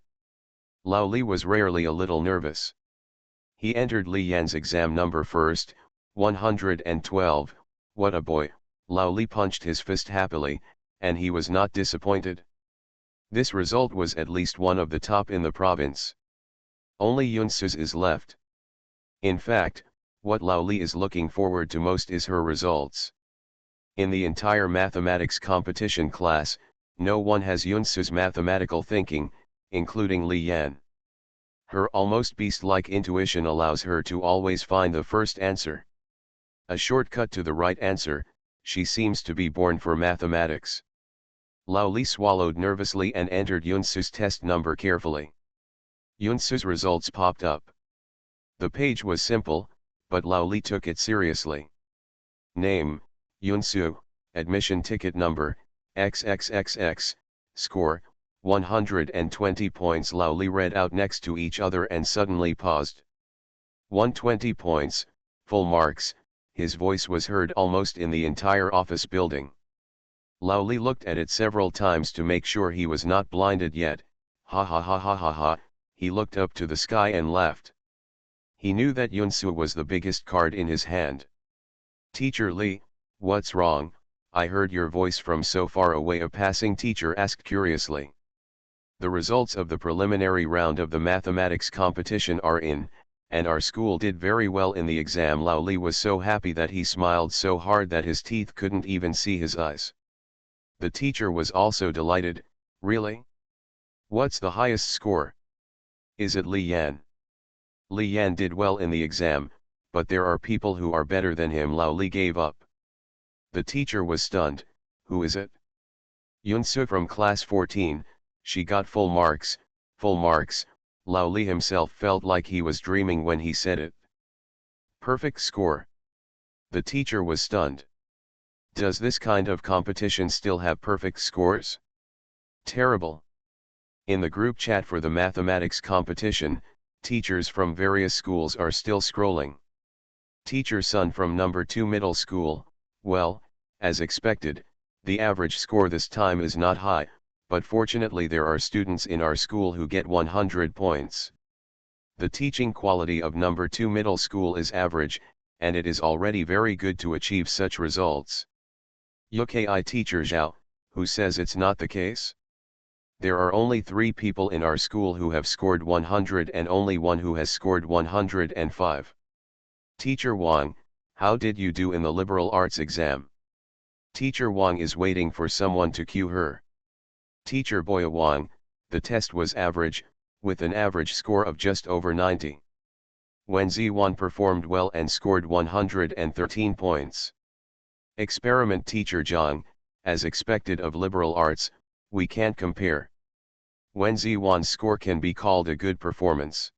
Speaker 1: Lao Li was rarely a little nervous. He entered Li Yan's exam number first, 112, what a boy. Lao Li punched his fist happily, and he was not disappointed. This result was at least one of the top in the province. Only Yunsu's is left. In fact, what Lao Li is looking forward to most is her results. In the entire mathematics competition class, no one has Yunsu's mathematical thinking, including Li Yan. Her almost beast-like intuition allows her to always find the first answer. A shortcut to the right answer, she seems to be born for mathematics. Lao Li swallowed nervously and entered Yunsu's test number carefully. Yunsu's results popped up. The page was simple, but Lao Li took it seriously. Name, Yunsu, admission ticket number, XXXX, score, 120 points. Lao Li read out next to each other and suddenly paused. 120 points, full marks, his voice was heard almost in the entire office building. Lao Li looked at it several times to make sure he was not blinded yet. Ha ha ha ha ha ha, he looked up to the sky and laughed. He knew that Yunsu was the biggest card in his hand. Teacher Li, what's wrong? I heard your voice from so far away, a passing teacher asked curiously. The results of the preliminary round of the mathematics competition are in, and our school did very well in the exam. Lao Li was so happy that he smiled so hard that his teeth couldn't even see his eyes. The teacher was also delighted. Really? What's the highest score? Is it Li Yan? Li Yan did well in the exam, but there are people who are better than him. Lao Li gave up. The teacher was stunned. Who is it? Yunsu from class 14, she got full marks, full marks. Lao Li himself felt like he was dreaming when he said it. Perfect score. The teacher was stunned. Does this kind of competition still have perfect scores? Terrible. In the group chat for the mathematics competition, teachers from various schools are still scrolling. Teacher Sun from number 2 middle school, well, as expected, the average score this time is not high, but fortunately there are students in our school who get 100 points. The teaching quality of number 2 middle school is average, and it is already very good to achieve such results. UKI teacher Zhao, who says it's not the case? There are only 3 people in our school who have scored 100 and only one who has scored 105. Teacher Wang, how did you do in the liberal arts exam? Teacher Wang is waiting for someone to cue her. Teacher Boya Wang, the test was average, with an average score of just over 90. Wen Ziwan performed well and scored 113 points. Experiment Teacher Zhang, as expected of liberal arts, we can't compare. Wen Ziwan's score can be called a good performance.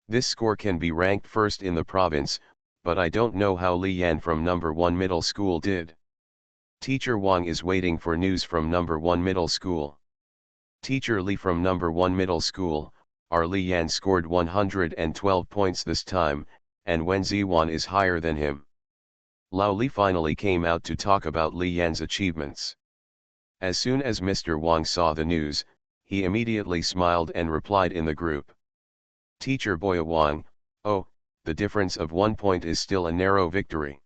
Speaker 1: This score can be ranked first in the province, but I don't know how Li Yan from number 1 middle school did. Teacher Wang is waiting for news from number 1 middle school. Teacher Li from number 1 middle school, our Li Yan scored 112 points this time, and Wen Ziwan is higher than him. Lao Li finally came out to talk about Li Yan's achievements. As soon as Mr. Wang saw the news, he immediately smiled and replied in the group. Teacher Boya Wang, oh, the difference of 1 point is still a narrow victory.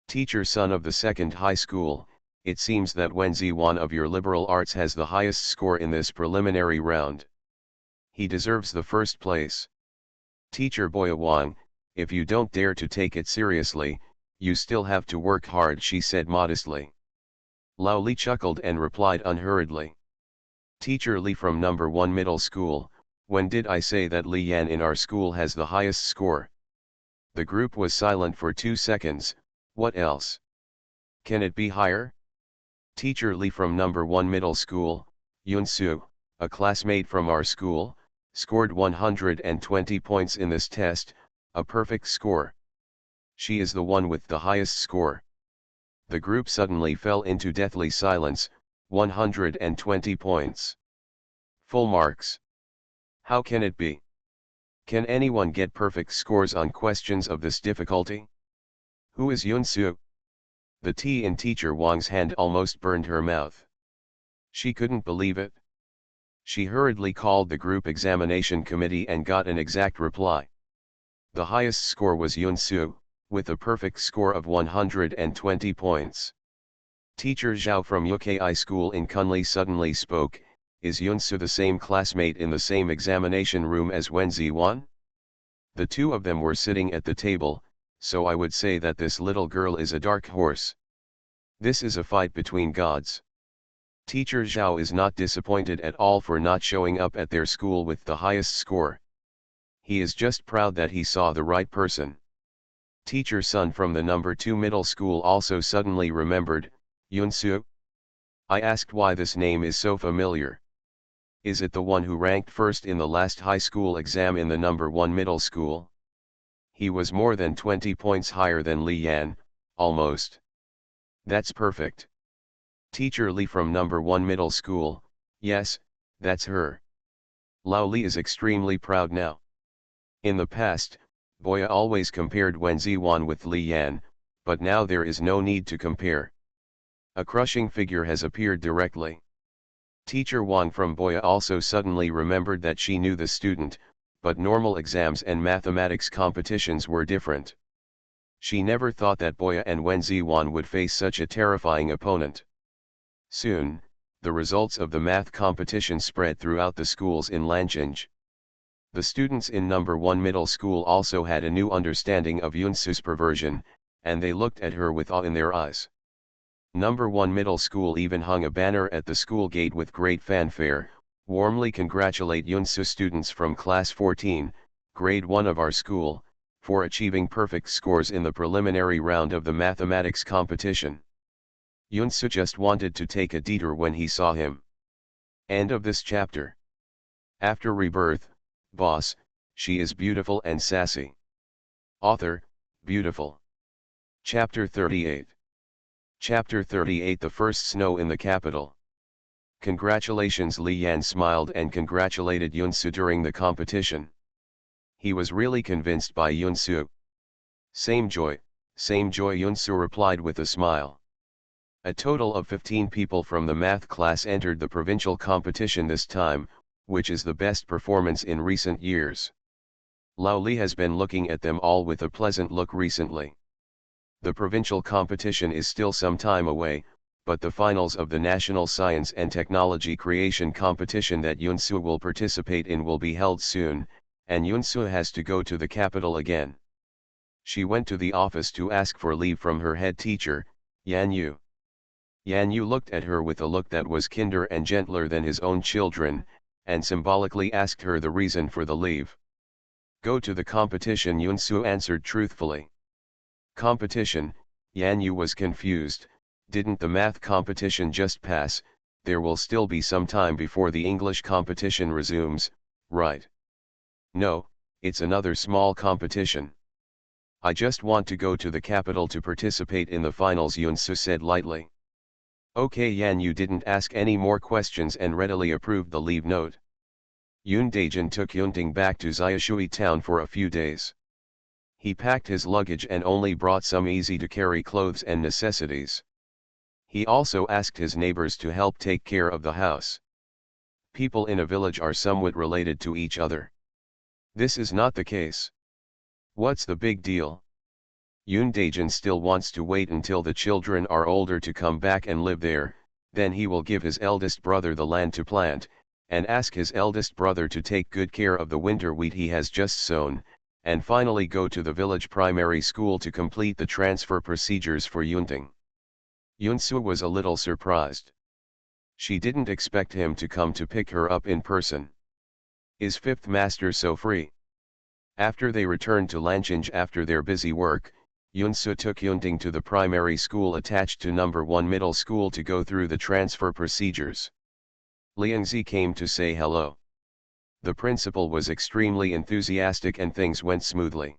Speaker 1: Teacher Son of the second high school, it seems that Wen Ziwan of your liberal arts has the highest score in this preliminary round. He deserves the first place. Teacher Boya Wang, if you don't dare to take it seriously, you still have to work hard, she said modestly. Lao Li chuckled and replied unhurriedly. Teacher Li from number 1 middle school, when did I say that Li Yan in our school has the highest score? The group was silent for 2 seconds. What else? Can it be higher? Teacher Li from number 1 middle school, Yunsu, a classmate from our school, scored 120 points in this test, a perfect score. She is the one with the highest score. The group suddenly fell into deathly silence. 120 points. Full marks. How can it be? Can anyone get perfect scores on questions of this difficulty? Who is Yunsu? The tea in Teacher Wang's hand almost burned her mouth. She couldn't believe it. She hurriedly called the group examination committee and got an exact reply. The highest score was Yunsu, with a perfect score of 120 points. Teacher Zhao from UKI school in Kunli suddenly spoke. Is Yunsu the same classmate in the same examination room as Wen Ziwan? The two of them were sitting at the table, so I would say that this little girl is a dark horse. This is a fight between gods. Teacher Zhao is not disappointed at all for not showing up at their school with the highest score. He is just proud that he saw the right person. Teacher Sun from the number 2 middle school also suddenly remembered, Yunsu? I asked why this name is so familiar. Is it the one who ranked first in the last high school exam in the number 1 middle school? He was more than 20 points higher than Li Yan, almost. That's perfect. Teacher Li from number 1 middle school, yes, that's her. Lao Li is extremely proud now. In the past, Boya always compared Wen Ziwan with Li Yan, but now there is no need to compare. A crushing figure has appeared directly. Teacher Wang from Boya also suddenly remembered that she knew the student, but normal exams and mathematics competitions were different. She never thought that Boya and Wen Ziwan would face such a terrifying opponent. Soon, the results of the math competition spread throughout the schools in Lancheng. The students in number 1 middle school also had a new understanding of Yunsu's perversion, and they looked at her with awe in their eyes. Number 1 middle school even hung a banner at the school gate with great fanfare, "Warmly congratulate Yunsu students from class 14, grade 1 of our school, for achieving perfect scores in the preliminary round of the mathematics competition." Yunsu just wanted to take a detour when he saw him. End of this chapter. After Rebirth, Boss, she is beautiful and sassy. Author, beautiful. Chapter 38. Chapter 38. The first snow in the capital. Congratulations. Li Yan smiled and congratulated Yunsu during the competition. He was really convinced by Yunsu. Same joy, Yunsu replied with a smile. A total of 15 people from the math class entered the provincial competition this time, which is the best performance in recent years. Lao Li has been looking at them all with a pleasant look recently. The provincial competition is still some time away, but the finals of the National Science and Technology Creation Competition that Yunsu will participate in will be held soon, and Yunsu has to go to the capital again. She went to the office to ask for leave from her head teacher, Yan Yu. Yan Yu looked at her with a look that was kinder and gentler than his own children, and symbolically asked her the reason for the leave. Go to the competition, Yunsu answered truthfully. Competition? Yan Yu was confused. Didn't the math competition just pass? There will still be some time before the English competition resumes, right? No, it's another small competition. I just want to go to the capital to participate in the finals, Yunsu said lightly. Okay. Yan Yu didn't ask any more questions and readily approved the leave note. Yun Daijin took Yunting back to Xiaoshui town for a few days. He packed his luggage and only brought some easy-to-carry clothes and necessities. He also asked his neighbors to help take care of the house. People in a village are somewhat related to each other. This is not the case. What's the big deal? Yun Daijin still wants to wait until the children are older to come back and live there, then he will give his eldest brother the land to plant, and ask his eldest brother to take good care of the winter wheat he has just sown, and finally go to the village primary school to complete the transfer procedures for Yunting. Yunsu was a little surprised. She didn't expect him to come to pick her up in person. Is fifth master so free? After they returned to Lancheng after their busy work, Yunsu took Yunting to the primary school attached to number 1 middle school to go through the transfer procedures. Liangzi came to say hello. The principal was extremely enthusiastic and things went smoothly.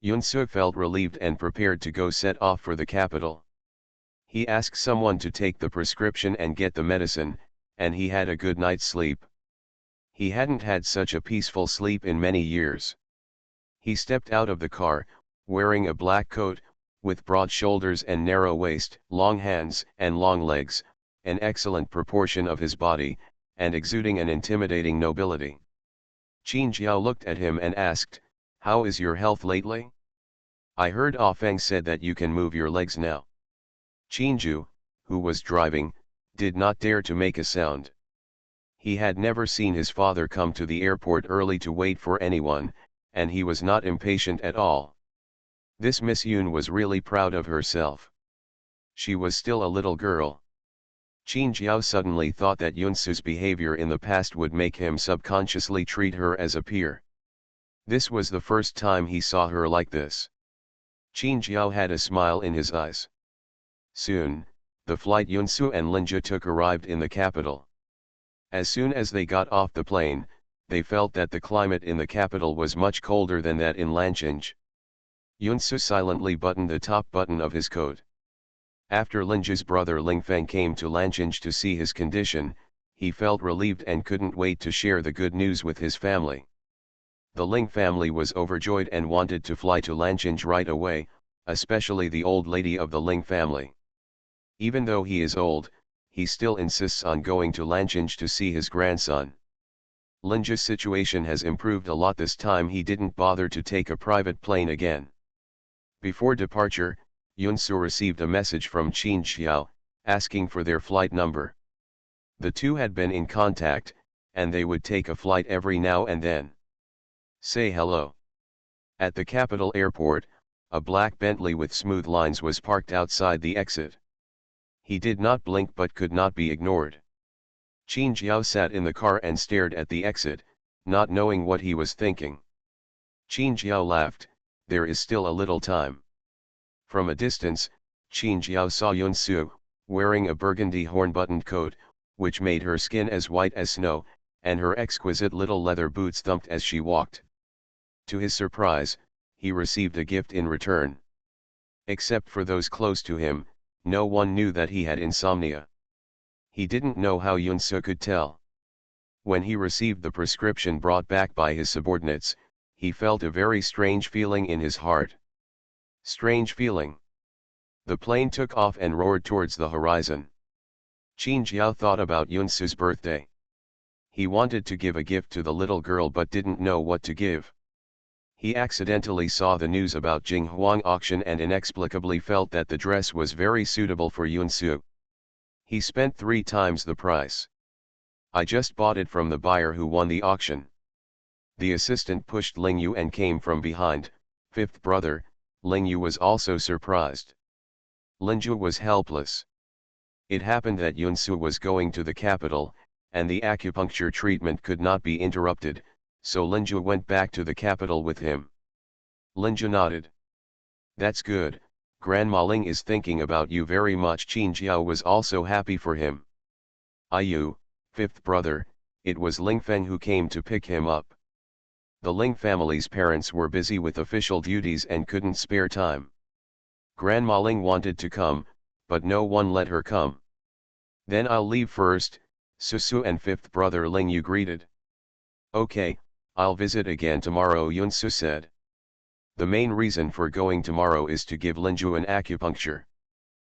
Speaker 1: Yunsu felt relieved and prepared to go set off for the capital. He asked someone to take the prescription and get the medicine, and he had a good night's sleep. He hadn't had such a peaceful sleep in many years. He stepped out of the car, wearing a black coat, with broad shoulders and narrow waist, long hands and long legs, an excellent proportion of his body, and exuding an intimidating nobility. Qin Jiao looked at him and asked, "How is your health lately? I heard Ah Feng said that you can move your legs now." Qinju, who was driving, did not dare to make a sound. He had never seen his father come to the airport early to wait for anyone, and he was not impatient at all. This Miss Yun was really proud of herself. She was still a little girl. Qin Jiao suddenly thought that Yunsu's behavior in the past would make him subconsciously treat her as a peer. This was the first time he saw her like this. Qin Jiao had a smile in his eyes. Soon, the flight Yunsu and Linja took arrived in the capital. As soon as they got off the plane, they felt that the climate in the capital was much colder than that in Lancheng. Yunsu silently buttoned the top button of his coat. After Linja's brother Lingfeng came to Lancheng to see his condition, he felt relieved and couldn't wait to share the good news with his family. The Ling family was overjoyed and wanted to fly to Lancheng right away, especially the old lady of the Ling family. Even though he is old, he still insists on going to Lanchinge to see his grandson. Linja's situation has improved a lot this time. He didn't bother to take a private plane again. Before departure, Yunsu received a message from Qin Xiao, asking for their flight number. The two had been in contact, and they would take a flight every now and then. Say hello. At the capital airport, a black Bentley with smooth lines was parked outside the exit. He did not blink but could not be ignored. Qin Xiao sat in the car and stared at the exit, not knowing what he was thinking. Qin Xiao laughed, there is still a little time. From a distance, Qin Xiao saw Yunsu, wearing a burgundy horn-buttoned coat, which made her skin as white as snow, and her exquisite little leather boots thumped as she walked. To his surprise, he received a gift in return. Except for those close to him, no one knew that he had insomnia. He didn't know how Yunsu could tell. When he received the prescription brought back by his subordinates, he felt a very strange feeling in his heart. Strange feeling. The plane took off and roared towards the horizon. Qin Xiao thought about Yunsu's birthday. He wanted to give a gift to the little girl but didn't know what to give. He accidentally saw the news about Jinghuang auction and inexplicably felt that the dress was very suitable for Yunsu. He spent 3 times the price. I just bought it from the buyer who won the auction. The assistant pushed Ling Yu and came from behind. Fifth brother, Ling Yu was also surprised. Linju was helpless. It happened that Yunsu was going to the capital, and the acupuncture treatment could not be interrupted, so Linju went back to the capital with him. Linju nodded. That's good, Grandma Ling is thinking about you very much. Qin Jiao was also happy for him. Ayu, fifth brother, it was Ling Feng who came to pick him up. The Ling family's parents were busy with official duties and couldn't spare time. Grandma Ling wanted to come, but no one let her come. Then I'll leave first, Susu and fifth brother Ling Yu greeted. Okay, I'll visit again tomorrow, Yunsu said. The main reason for going tomorrow is to give Linju an acupuncture.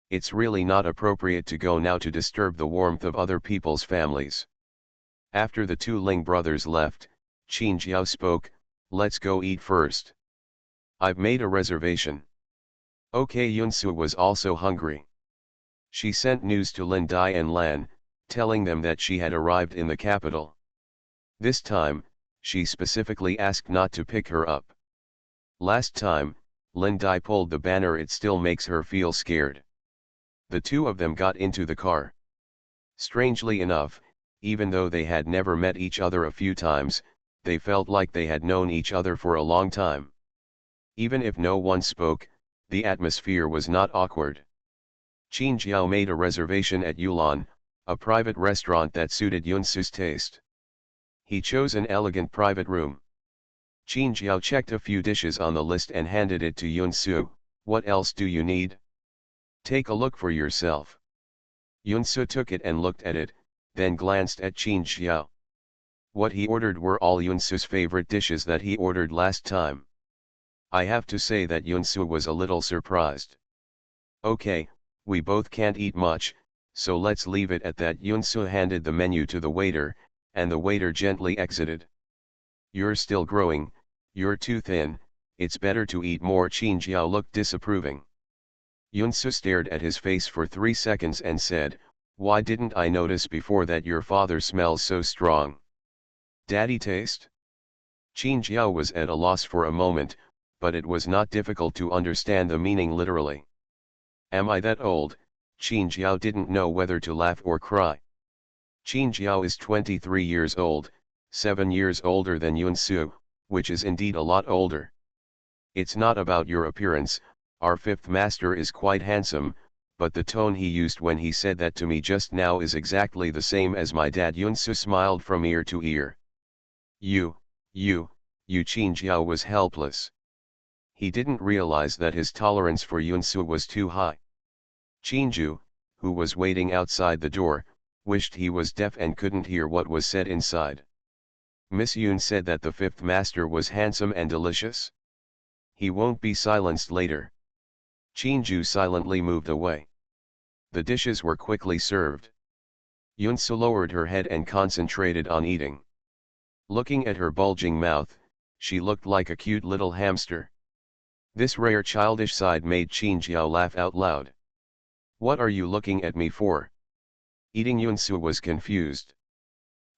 Speaker 1: It's really not appropriate to go now to disturb the warmth of other people's families. After the 2 Ling brothers left, Qin Jiao spoke, let's go eat first. I've made a reservation. Okay, Yunsu was also hungry. She sent news to Lin Dai and Lan, telling them that she had arrived in the capital. This time, she specifically asked not to pick her up. Last time, Lin Dai pulled the banner. It still makes her feel scared. The 2 of them got into the car. Strangely enough, even though they had never met each other a few times, they felt like they had known each other for a long time. Even if no one spoke, the atmosphere was not awkward. Qin Jiao made a reservation at Yulan, a private restaurant that suited Yunsu's taste. He chose an elegant private room. Qin Jiao checked a few dishes on the list and handed it to Yunsu. What else do you need? Take a look for yourself. Yunsu took it and looked at it, then glanced at Qin Jiao. What he ordered were all Yunsu's favorite dishes that he ordered last time. I have to say that Yunsu was a little surprised. Okay, we both can't eat much, so let's leave it at that. Yunsu handed the menu to the waiter, and the waiter gently exited. You're still growing, you're too thin, it's better to eat more. Qin Jiao looked disapproving. Yunsu stared at his face for 3 seconds and said, why didn't I notice before that your father smells so strong? Daddy taste? Qin Jiao was at a loss for a moment, but it was not difficult to understand the meaning literally. Am I that old? Qin Jiao didn't know whether to laugh or cry. Qin Jiao is 23 years old, 7 years older than Yunsu, which is indeed a lot older. It's not about your appearance, our fifth master is quite handsome, but the tone he used when he said that to me just now is exactly the same as my dad. Yunsu smiled from ear to ear. You, Qin Jiao was helpless. He didn't realize that his tolerance for Yunsu was too high. Qinju, who was waiting outside the door, wished he was deaf and couldn't hear what was said inside. Miss Yun said that the fifth master was handsome and delicious. He won't be silenced later. Qinju silently moved away. The dishes were quickly served. Yunsu lowered her head and concentrated on eating. Looking at her bulging mouth, she looked like a cute little hamster. This rare childish side made Qin Jiao laugh out loud. "What are you looking at me for?" Eating Yunsu was confused.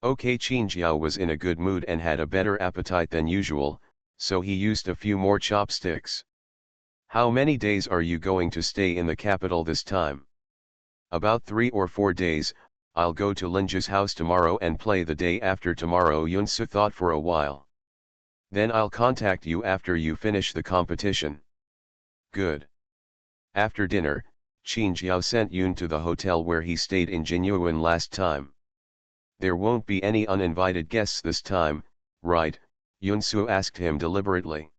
Speaker 1: Okay, Qin Jiao was in a good mood and had a better appetite than usual, so he used a few more chopsticks. "How many days are you going to stay in the capital this time?" "About 3 or 4 days, I'll go to Linju's house tomorrow and play the day after tomorrow." Yunsu thought for a while. "Then I'll contact you after you finish the competition." "Good." After dinner, Qin Jiao sent Yun to the hotel where he stayed in Jinyuan last time. "There won't be any uninvited guests this time, right?" Yunsu asked him deliberately.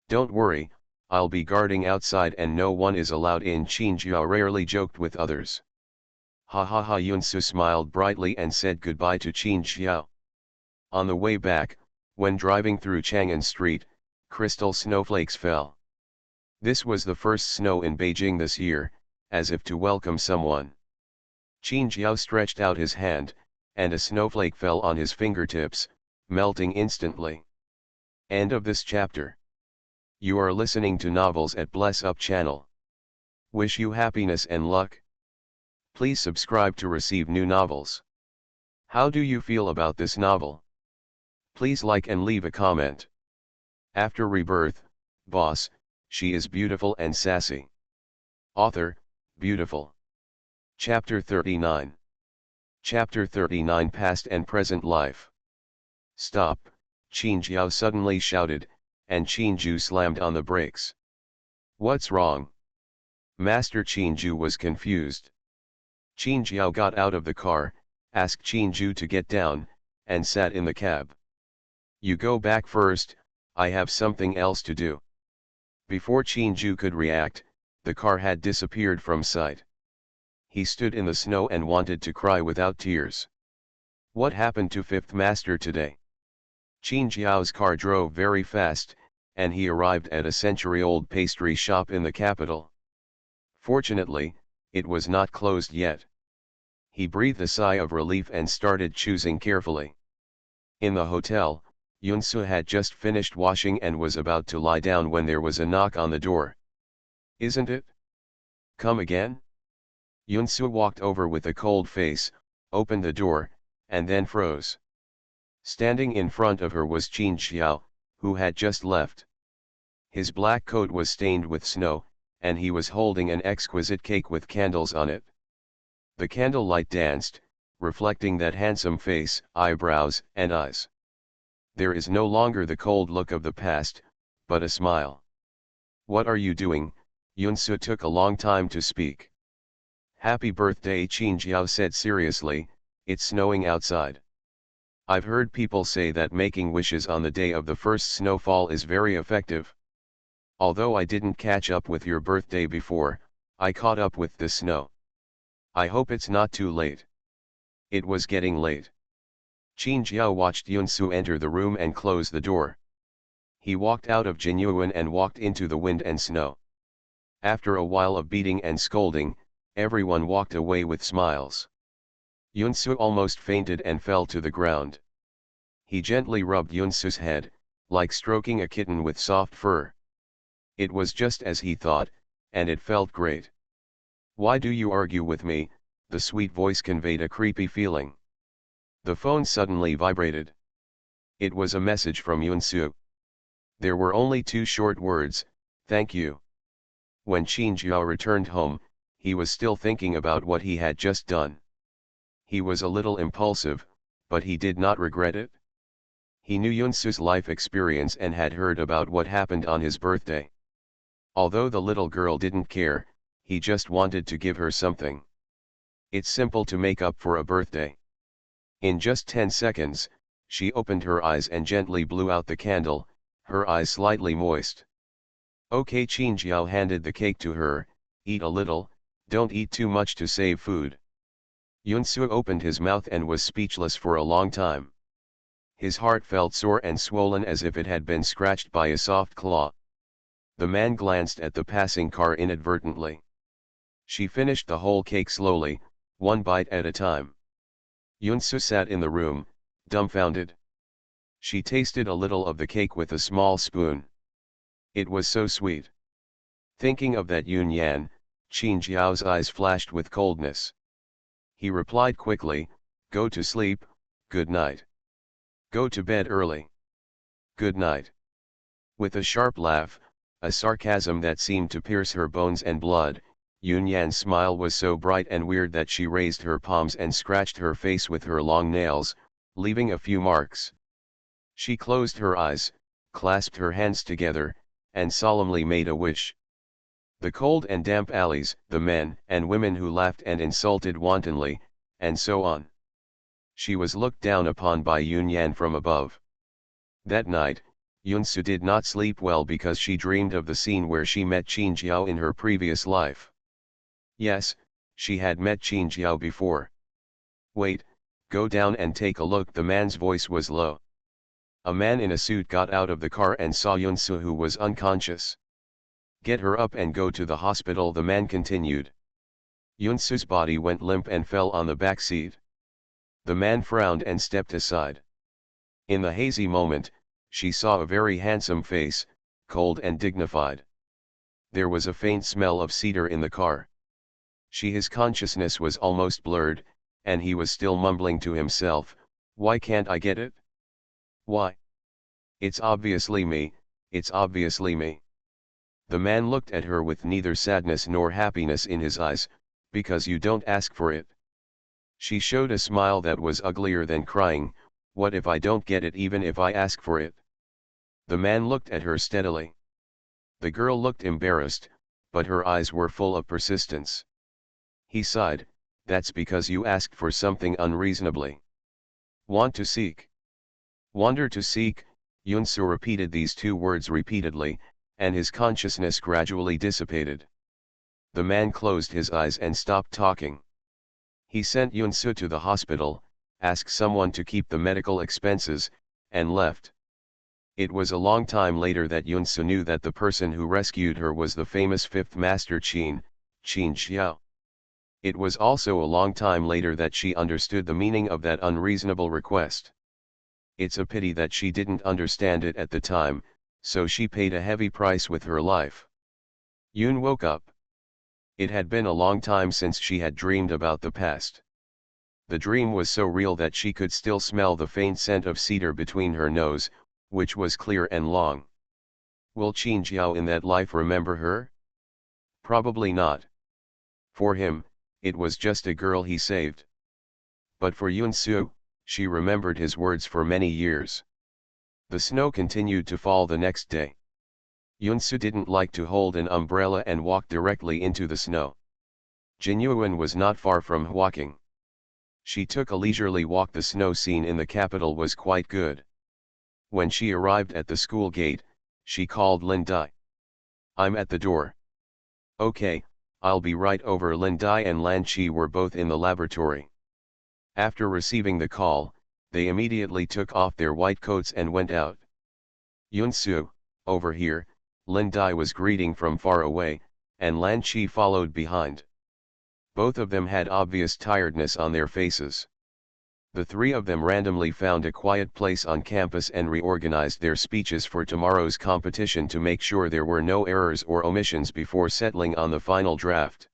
Speaker 1: "Don't worry, I'll be guarding outside and no one is allowed in." Qin Jiao rarely joked with others. "Ha ha ha." Yunsu smiled brightly and said goodbye to Qin Jiao. On the way back, when driving through Chang'an Street, crystal snowflakes fell. This was the first snow in Beijing this year, as if to welcome someone. Qin Jiao stretched out his hand, and a snowflake fell on his fingertips, melting instantly. End of this chapter. You are listening to Novels at Bless Up channel. Wish you happiness and luck. Please subscribe to receive new novels. How do you feel about this novel? Please like and leave a comment. After Rebirth, Boss, she is beautiful and sassy. Author, beautiful. Chapter 39. Chapter 39, Past and Present Life. "Stop," Qin Jiao suddenly shouted, and Qin Ju slammed on the brakes. "What's wrong?" Master Qin Ju was confused. Qin Jiao got out of the car, asked Qin Ju to get down, and sat in the cab. "You go back first, I have something else to do." Before Qin Ju could react, the car had disappeared from sight. He stood in the snow and wanted to cry without tears. What happened to Fifth Master today? Qin Jiao's car drove very fast, and he arrived at a century-old pastry shop in the capital. Fortunately, it was not closed yet. He breathed a sigh of relief and started choosing carefully. In the hotel, Yunsu had just finished washing and was about to lie down when there was a knock on the door. "Isn't it? Come again?" Yunsu walked over with a cold face, opened the door, and then froze. Standing in front of her was Qin Xiao, who had just left. His black coat was stained with snow, and he was holding an exquisite cake with candles on it. The candlelight danced, reflecting that handsome face, eyebrows, and eyes. There is no longer the cold look of the past, but a smile. "What are you doing?" Yunsu took a long time to speak. "Happy birthday," Qin Jiao said seriously, "it's snowing outside. I've heard people say that making wishes on the day of the first snowfall is very effective. Although I didn't catch up with your birthday before, I caught up with the snow. I hope it's not too late." It was getting late. Qin Jiao watched Yunsu enter the room and close the door. He walked out of Jinyuan and walked into the wind and snow. After a while of beating and scolding, everyone walked away with smiles. Yunsu almost fainted and fell to the ground. He gently rubbed Yunsu's head, like stroking a kitten with soft fur. It was just as he thought, and it felt great. "Why do you argue with me?" the sweet voice conveyed a creepy feeling. The phone suddenly vibrated. It was a message from Yunsu. There were only 2 short words, "Thank you." When Qin Jiao returned home, he was still thinking about what he had just done. He was a little impulsive, but he did not regret it. He knew Yunsu's life experience and had heard about what happened on his birthday. Although the little girl didn't care, he just wanted to give her something. It's simple to make up for a birthday. In just 10 seconds, she opened her eyes and gently blew out the candle, her eyes slightly moist. "Okay." Qin Jiao handed the cake to her, "Eat a little, don't eat too much to save food." Yunsu opened his mouth and was speechless for a long time. His heart felt sore and swollen as if it had been scratched by a soft claw. The man glanced at the passing car inadvertently. She finished the whole cake slowly, one bite at a time. Yunsu sat in the room, dumbfounded. She tasted a little of the cake with a small spoon. It was so sweet. Thinking of that Yun Yan, Qin Jiao's eyes flashed with coldness. He replied quickly, "Go to sleep, good night. Go to bed early. Good night." With a sharp laugh, a sarcasm that seemed to pierce her bones and blood, Yun Yan's smile was so bright and weird that she raised her palms and scratched her face with her long nails, leaving a few marks. She closed her eyes, clasped her hands together, and solemnly made a wish. The cold and damp alleys, the men and women who laughed and insulted wantonly, and so on. She was looked down upon by Yun Yan from above. That night, Yunsu did not sleep well because she dreamed of the scene where she met Qin Jiao in her previous life. Yes, she had met Qin Jiao before. "Wait, go down and take a look." The man's voice was low. A man in a suit got out of the car and saw Yunsu, who was unconscious. "Get her up and go to the hospital," the man continued. Yunsu's body went limp and fell on the back seat. The man frowned and stepped aside. In the hazy moment, she saw a very handsome face, cold and dignified. There was a faint smell of cedar in the car. His consciousness was almost blurred, and he was still mumbling to himself, "Why can't I get it? Why? It's obviously me, it's obviously me." The man looked at her with neither sadness nor happiness in his eyes. "Because you don't ask for it." She showed a smile that was uglier than crying. "What if I don't get it even if I ask for it?" The man looked at her steadily. The girl looked embarrassed, but her eyes were full of persistence. He sighed, "That's because you asked for something unreasonably. Want to seek. Wander to seek." Yunsu repeated these two words repeatedly, and his consciousness gradually dissipated. The man closed his eyes and stopped talking. He sent Yunsu to the hospital, asked someone to keep the medical expenses, and left. It was a long time later that Yunsu knew that the person who rescued her was the famous fifth master Qin Xiao. It was also a long time later that she understood the meaning of that unreasonable request. It's a pity that she didn't understand it at the time, so she paid a heavy price with her life. Yun woke up. It had been a long time since she had dreamed about the past. The dream was so real that she could still smell the faint scent of cedar between her nose, which was clear and long. Will Qin Jiao in that life remember her? Probably not. For him, it was just a girl he saved. But for Yunsu, she remembered his words for many years. The snow continued to fall the next day. Yunsu didn't like to hold an umbrella and walk directly into the snow. Jinyuan was not far from walking. She took a leisurely walk. The snow scene in the capital was quite good. When she arrived at the school gate, she called Lin Dai. "I'm at the door." "Okay, I'll be right over." Lin Dai and Lan Qi were both in the laboratory. After receiving the call, they immediately took off their white coats and went out. "Yunsu, over here," Lin Dai was greeting from far away, and Lan Qi followed behind. Both of them had obvious tiredness on their faces. The three of them randomly found a quiet place on campus and reorganized their speeches for tomorrow's competition to make sure there were no errors or omissions before settling on the final draft.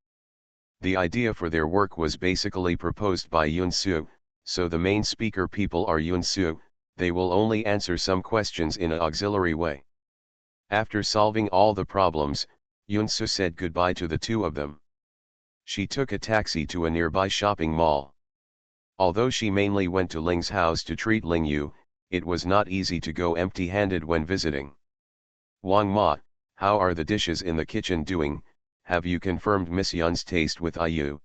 Speaker 1: The idea for their work was basically proposed by Yunsu, so the main speaker people are Yunsu. They will only answer some questions in an auxiliary way. After solving all the problems, Yunsu said goodbye to the two of them. She took a taxi to a nearby shopping mall. Although she mainly went to Ling's house to treat Ling Yu, it was not easy to go empty-handed when visiting. "Wang Ma, how are the dishes in the kitchen doing? Have you confirmed Miss Yun's taste with IU?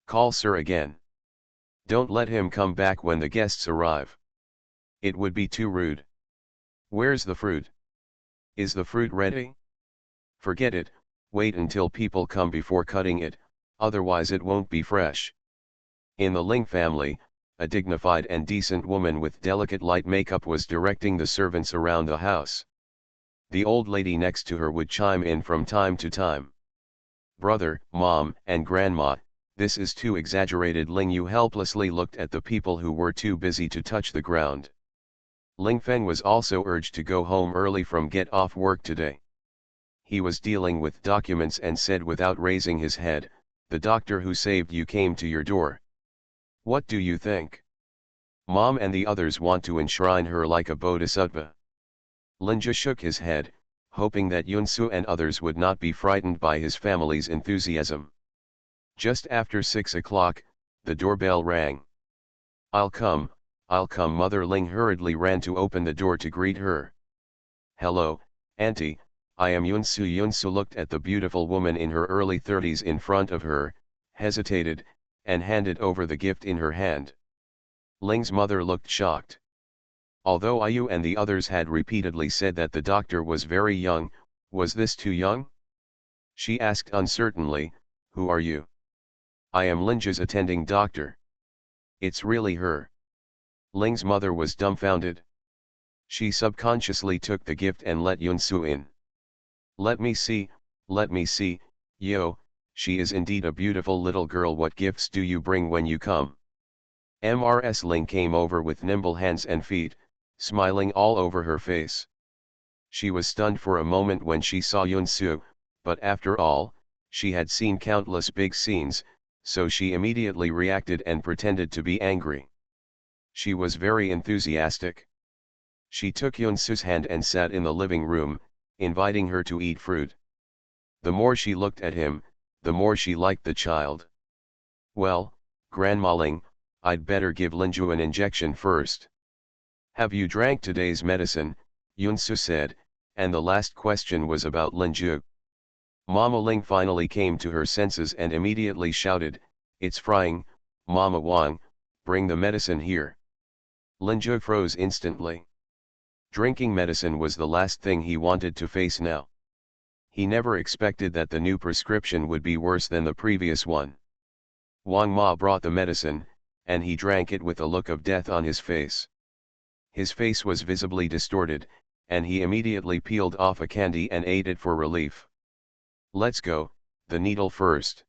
Speaker 1: Call Sir again. Don't let him come back when the guests arrive. It would be too rude. Where's the fruit? Is the fruit ready? Forget it, wait until people come before cutting it, otherwise it won't be fresh." In the Ling family, a dignified and decent woman with delicate light makeup was directing the servants around the house. The old lady next to her would chime in from time to time. Brother, mom, and grandma, this is too exaggerated. Ling Yu helplessly looked at the people who were too busy to touch the ground. Ling Feng was also urged to go home early from get off work today. He was dealing with documents and said without raising his head, "The doctor who saved you came to your door. What do you think? Mom and the others want to enshrine her like a bodhisattva." Linja shook his head, hoping that Yunsu and others would not be frightened by his family's enthusiasm. Just after 6 o'clock, the doorbell rang. I'll come, Mother Ling hurriedly ran to open the door to greet her. "Hello, Auntie, I am Yunsu." Yunsu looked at the beautiful woman in her early 30s in front of her, hesitated, and handed over the gift in her hand. Ling's mother looked shocked. Although Ayu and the others had repeatedly said that the doctor was very young, was this too young? She asked uncertainly, "Who are you?" "I am Linja's attending doctor." "It's really her?" Ling's mother was dumbfounded. She subconsciously took the gift and let Yunsu in. Let me see, yo, she is indeed a beautiful little girl. What gifts do you bring when you come?" Mrs. Ling came over with nimble hands and feet, smiling all over her face. She was stunned for a moment when she saw Yunsu, but after all, she had seen countless big scenes, so she immediately reacted and pretended to be angry. She was very enthusiastic. She took Yunsu's hand and sat in the living room, inviting her to eat fruit. The more she looked at him, the more she liked the child. "Well, Grandma Ling, I'd better give Linju an injection first." "Have you drank today's medicine?" Yunsu said, and the last question was about Linju. Mama Ling finally came to her senses and immediately shouted, "It's frying, Mama Wang, bring the medicine here." Linju froze instantly. Drinking medicine was the last thing he wanted to face now. He never expected that the new prescription would be worse than the previous one. Wang Ma brought the medicine, and he drank it with a look of death on his face. His face was visibly distorted, and he immediately peeled off a candy and ate it for relief. "Let's go, the needle first."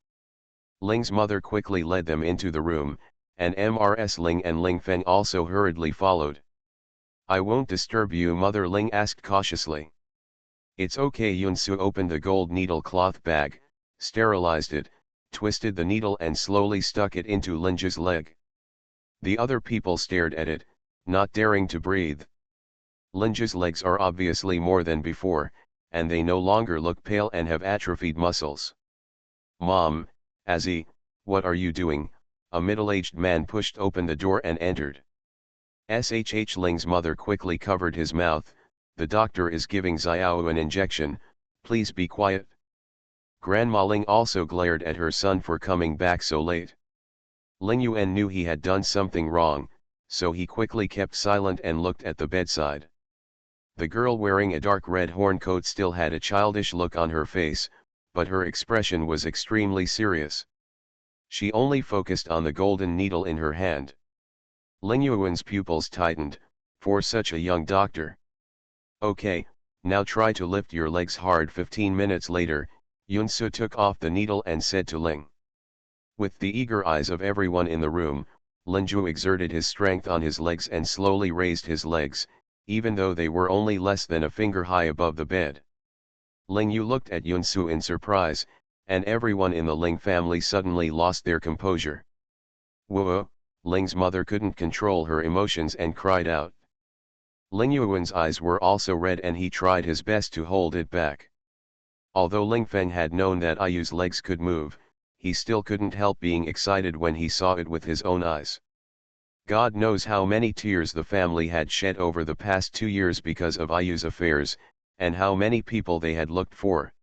Speaker 1: Ling's mother quickly led them into the room, and Mrs. Ling and Ling Feng also hurriedly followed. "I won't disturb you," Mother Ling asked cautiously. "It's okay." Yunsu opened the gold needle cloth bag, sterilized it, twisted the needle and slowly stuck it into Linja's leg. The other people stared at it, not daring to breathe. Linja's legs are obviously more than before, and they no longer look pale and have atrophied muscles. "Mom, Azzy, what are you doing?" A middle-aged man pushed open the door and entered. Ling's mother quickly covered his mouth. "The doctor is giving Xiao an injection, please be quiet." Grandma Ling also glared at her son for coming back so late. Ling Yuan knew he had done something wrong, so he quickly kept silent and looked at the bedside. The girl wearing a dark red horn coat still had a childish look on her face, but her expression was extremely serious. She only focused on the golden needle in her hand. Ling Yuan's pupils tightened, for such a young doctor. "Okay, now try to lift your legs hard." 15 minutes later, Yunsu took off the needle and said to Ling. With the eager eyes of everyone in the room, Linju exerted his strength on his legs and slowly raised his legs, even though they were only less than a finger high above the bed. Ling Yu looked at Yunsu in surprise, and everyone in the Ling family suddenly lost their composure. "Whoa!" Ling's mother couldn't control her emotions and cried out. Ling Yuan's eyes were also red and he tried his best to hold it back. Although Ling Feng had known that Ayu's legs could move, he still couldn't help being excited when he saw it with his own eyes. God knows how many tears the family had shed over the past 2 years because of Ayu's affairs, and how many people they had looked for.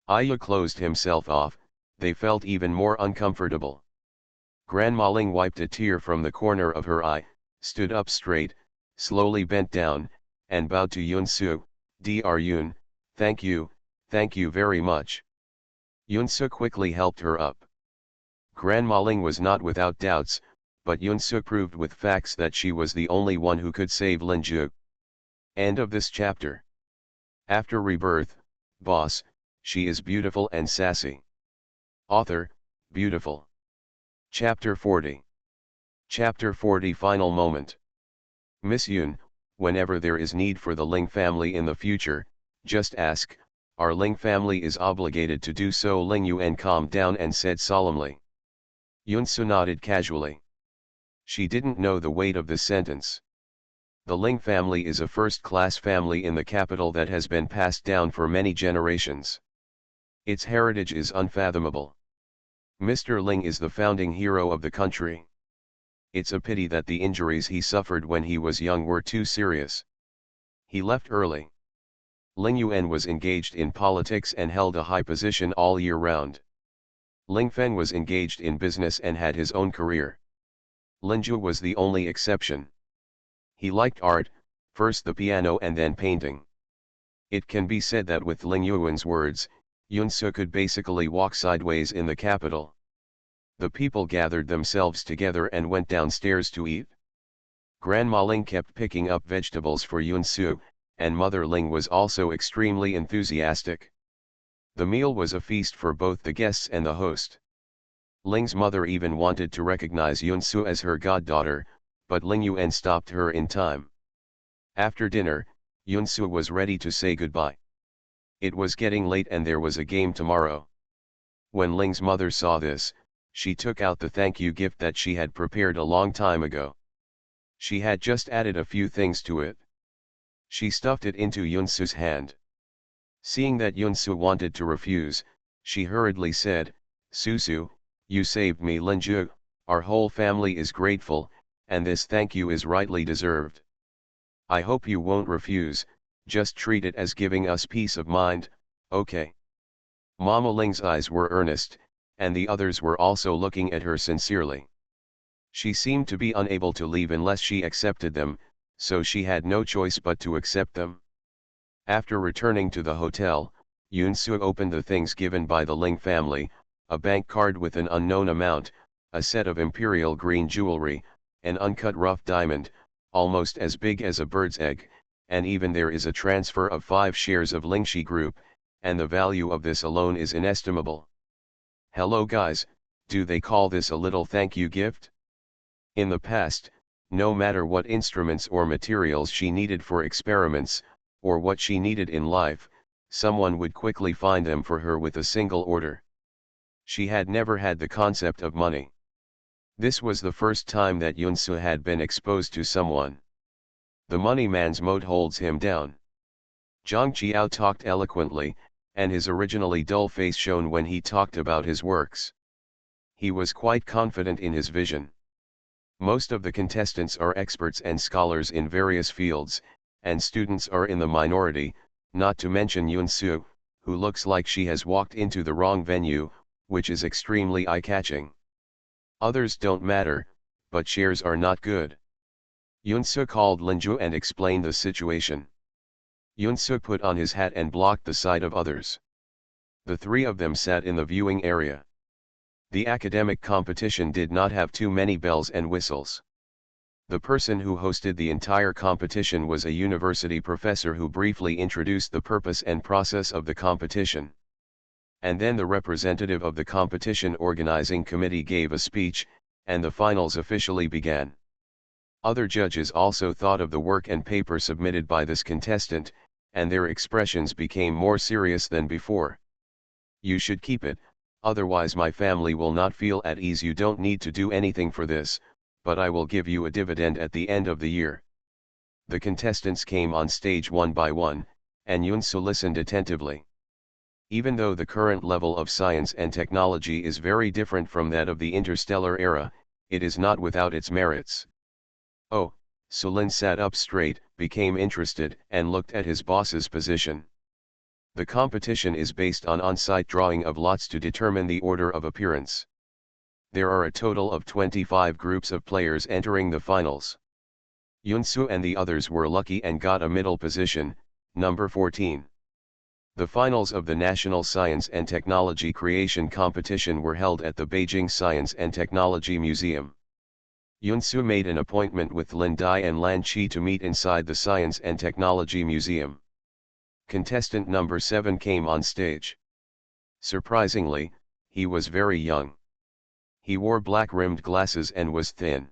Speaker 1: Ayu closed himself off. They felt even more uncomfortable. Grandma Ling wiped a tear from the corner of her eye, stood up straight, slowly bent down, and bowed to Yunsu. "Dr. Yun, thank you very much." Yunsu quickly helped her up. Grandma Ling was not without doubts, but Yunsu proved with facts that she was the only one who could save Linju. End of this chapter. After Rebirth, boss, she is beautiful and sassy. Author, beautiful. Chapter 40. Chapter 40 Final Moment. Miss Yun, whenever there is need for the Ling family in the future, just ask. Our Ling family is obligated to do so. Ling Yuan calmed down and said solemnly. Yunsu nodded casually. She didn't know the weight of this sentence. The Ling family is a first-class family in the capital that has been passed down for many generations. Its heritage is unfathomable. Mr. Ling is the founding hero of the country. It's a pity that the injuries he suffered when he was young were too serious. He left early. Ling Yuan was engaged in politics and held a high position all year round. Ling Fen was engaged in business and had his own career. Lin Ju was the only exception. He liked art, first the piano and then painting. It can be said that with Ling Yuan's words, Yunsu could basically walk sideways in the capital. The people gathered themselves together and went downstairs to eat. Grandma Ling kept picking up vegetables for Yunsu, and Mother Ling was also extremely enthusiastic. The meal was a feast for both the guests and the host. Ling's mother even wanted to recognize Yunsu as her goddaughter, but Ling Yuan stopped her in time. After dinner, Yunsu was ready to say goodbye. It was getting late and there was a game tomorrow. When Ling's mother saw this, she took out the thank you gift that she had prepared a long time ago. She had just added a few things to it. She stuffed it into Yunsu's hand. Seeing that Yunsu wanted to refuse, she hurriedly said, "Susu, you saved me. Linju, our whole family is grateful, and this thank you is rightly deserved. I hope you won't refuse, just treat it as giving us peace of mind, okay?" Mama Ling's eyes were earnest, and the others were also looking at her sincerely. She seemed to be unable to leave unless she accepted them, so she had no choice but to accept them. After returning to the hotel, Yunsu opened the things given by the Ling family, a bank card with an unknown amount, a set of imperial green jewelry, an uncut rough diamond, almost as big as a bird's egg, and even there is a transfer of 5 shares of Lingxi Group, and the value of this alone is inestimable. Hello guys, do they call this a little thank you gift? In the past, no matter what instruments or materials she needed for experiments, or what she needed in life, someone would quickly find them for her with a single order. She had never had the concept of money. This was the first time that Yunsu had been exposed to someone. The money man's mode holds him down. Zhang Qiao talked eloquently, and his originally dull face shone when he talked about his works. He was quite confident in his vision. Most of the contestants are experts and scholars in various fields, and students are in the minority, not to mention Yunsu, who looks like she has walked into the wrong venue, which is extremely eye-catching. Others don't matter, but shares are not good. Yunsu called Linju and explained the situation. Yunsu put on his hat and blocked the sight of others. The 3 of them sat in the viewing area. The academic competition did not have too many bells and whistles. The person who hosted the entire competition was a university professor who briefly introduced the purpose and process of the competition. And then the representative of the competition organizing committee gave a speech, and the finals officially began. Other judges also thought of the work and paper submitted by this contestant, and their expressions became more serious than before. "You should keep it, otherwise my family will not feel at ease. You don't need to do anything for this, but I will give you a dividend at the end of the year." The contestants came on stage one by one, and Yunsu listened attentively. Even though the current level of science and technology is very different from that of the interstellar era, it is not without its merits. Oh, Sulin sat up straight, became interested, and looked at his boss's position. The competition is based on on-site drawing of lots to determine the order of appearance. There are a total of 25 groups of players entering the finals. Yunsu and the others were lucky and got a middle position, number 14. The finals of the National Science and Technology Creation Competition were held at the Beijing Science and Technology Museum. Yunsu made an appointment with Lin Dai and Lan Qi to meet inside the Science and Technology Museum. Contestant number 7 came on stage. Surprisingly, He was very young. He wore black-rimmed glasses and was thin.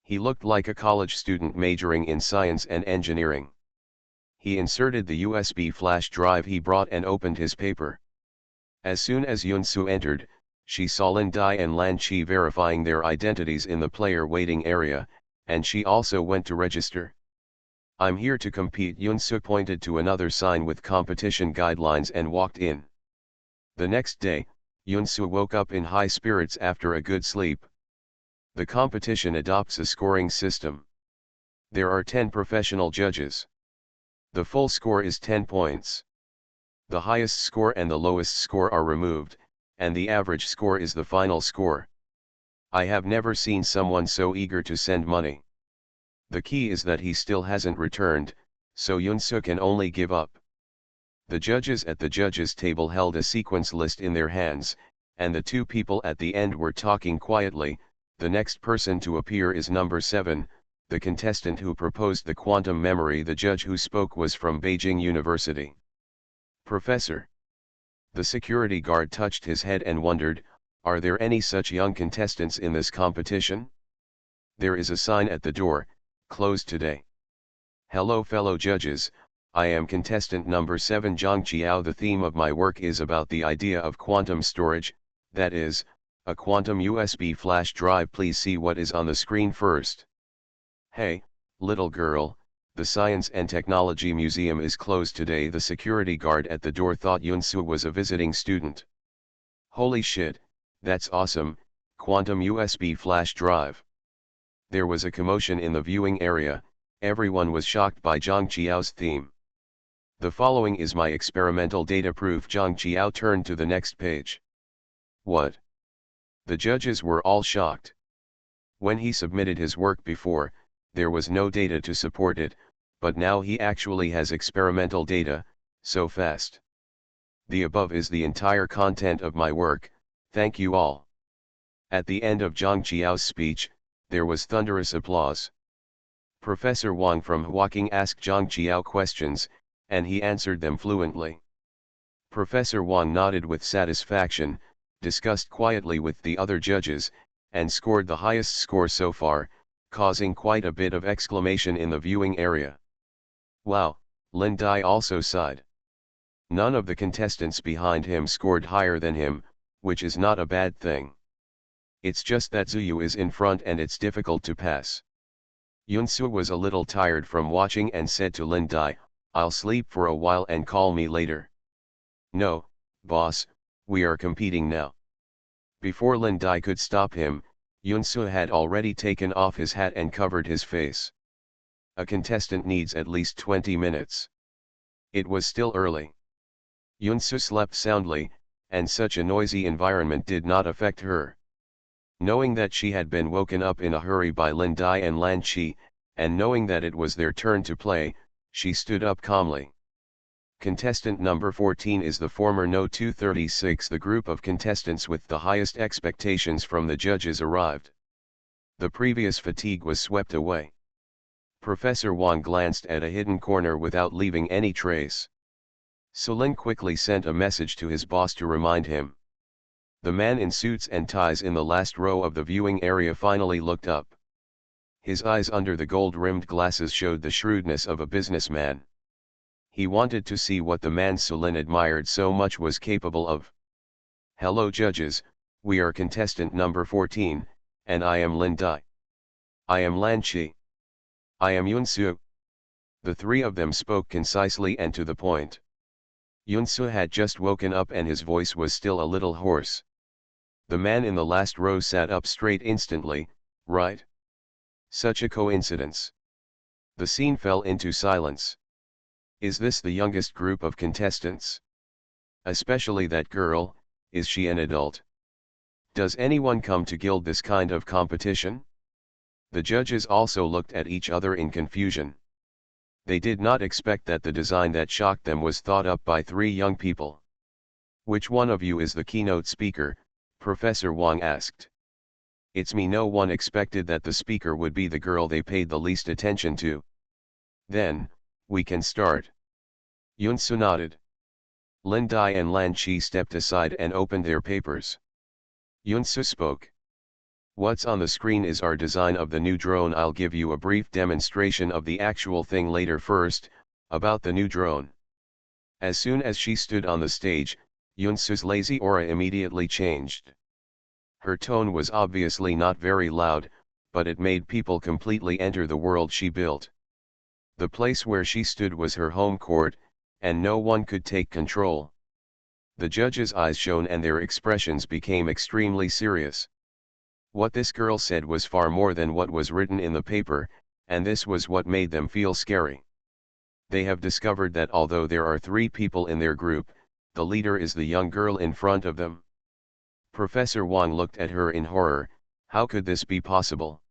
Speaker 1: He looked like a college student majoring in science and engineering. He inserted the USB flash drive he brought and opened his paper. As soon as Yunsu entered, she saw Lin Dai and Lan Qi verifying their identities in the player waiting area, and she also went to register. "I'm here to compete." Yunsu pointed to another sign with competition guidelines and walked in. The next day, Yunsu woke up in high spirits after a good sleep. The competition adopts a scoring system. There are 10 professional judges. The full score is 10 points. The highest score and the lowest score are removed, and the average score is the final score. I have never seen someone so eager to send money. The key is that he still hasn't returned, so Yunsu can only give up. The judges at the judges' table held a sequence list in their hands, and the two people at the end were talking quietly. The next person to appear is number 7, the contestant who proposed the quantum memory. The judge who spoke was from Beijing University. "Professor." The security guard touched his head and wondered, "Are there any such young contestants in this competition?" "There is a sign at the door, closed today." "Hello fellow judges, I am contestant number 7 Zhang Qiao. The theme of my work is about the idea of quantum storage, that is, a quantum USB flash drive. Please see what is on the screen first." "Hey, little girl, the Science and Technology Museum is closed today." The security guard at the door thought Yunsu was a visiting student. "Holy shit, that's awesome, quantum USB flash drive." There was a commotion in the viewing area. Everyone was shocked by Zhang Qiao's theme. "The following is my experimental data proof." Zhang Qiao turned to the next page. "What?" The judges were all shocked. When he submitted his work before, there was no data to support it, but now he actually has experimental data, so fast. "The above is the entire content of my work, thank you all." At the end of Zhang Qiao's speech, there was thunderous applause. Professor Wang from Huaking asked Zhang Qiao questions, and he answered them fluently. Professor Wang nodded with satisfaction, discussed quietly with the other judges, and scored the highest score so far, causing quite a bit of exclamation in the viewing area. "Wow," Lin Dai also sighed. None of the contestants behind him scored higher than him, which is not a bad thing. It's just that Ziyu is in front and it's difficult to pass. Yunsu was a little tired from watching and said to Lin Dai, "I'll sleep for a while and call me later." "No, boss, we are competing now." Before Lin Dai could stop him, Yunsu had already taken off his hat and covered his face. A contestant needs at least 20 minutes. It was still early. Yunsu slept soundly, and such a noisy environment did not affect her. Knowing that she had been woken up in a hurry by Lin Dai and Lan Qi, and knowing that it was their turn to play, she stood up calmly. Contestant number 14 is the former No. 236. The group of contestants with the highest expectations from the judges arrived. The previous fatigue was swept away. Professor Wang glanced at a hidden corner without leaving any trace. Lin quickly sent a message to his boss to remind him. The man in suits and ties in the last row of the viewing area finally looked up. His eyes under the gold-rimmed glasses showed the shrewdness of a businessman. He wanted to see what the man Lin admired so much was capable of. "Hello judges, we are contestant number 14, and I am Lin Dai." "I am Lan Qi." "I am Yunsu." The three of them spoke concisely and to the point. Yunsu had just woken up and his voice was still a little hoarse. The man in the last row sat up straight instantly. "Right? Such a coincidence." The scene fell into silence. Is this the youngest group of contestants? Especially that girl, is she an adult? Does anyone come to gild this kind of competition? The judges also looked at each other in confusion. They did not expect that the design that shocked them was thought up by three young people. "Which one of you is the keynote speaker?" Professor Wang asked. "It's me." No one expected that the speaker would be the girl they paid the least attention to. "Then, we can start." Yunsu nodded. Lin Dai and Lan Chi stepped aside and opened their papers. Yunsu spoke. What's on the screen is our design of the new drone. I'll give you a brief demonstration of the actual thing later. First, about the new drone. As soon as she stood on the stage, Yunsu's lazy aura immediately changed. Her tone was obviously not very loud, but it made people completely enter the world she built. The place where she stood was her home court, and no one could take control. The judges' eyes shone and their expressions became extremely serious. What this girl said was far more than what was written in the paper, and this was what made them feel scary. They have discovered that although there are 3 people in their group, the leader is the young girl in front of them. Professor Wang looked at her in horror. How could this be possible?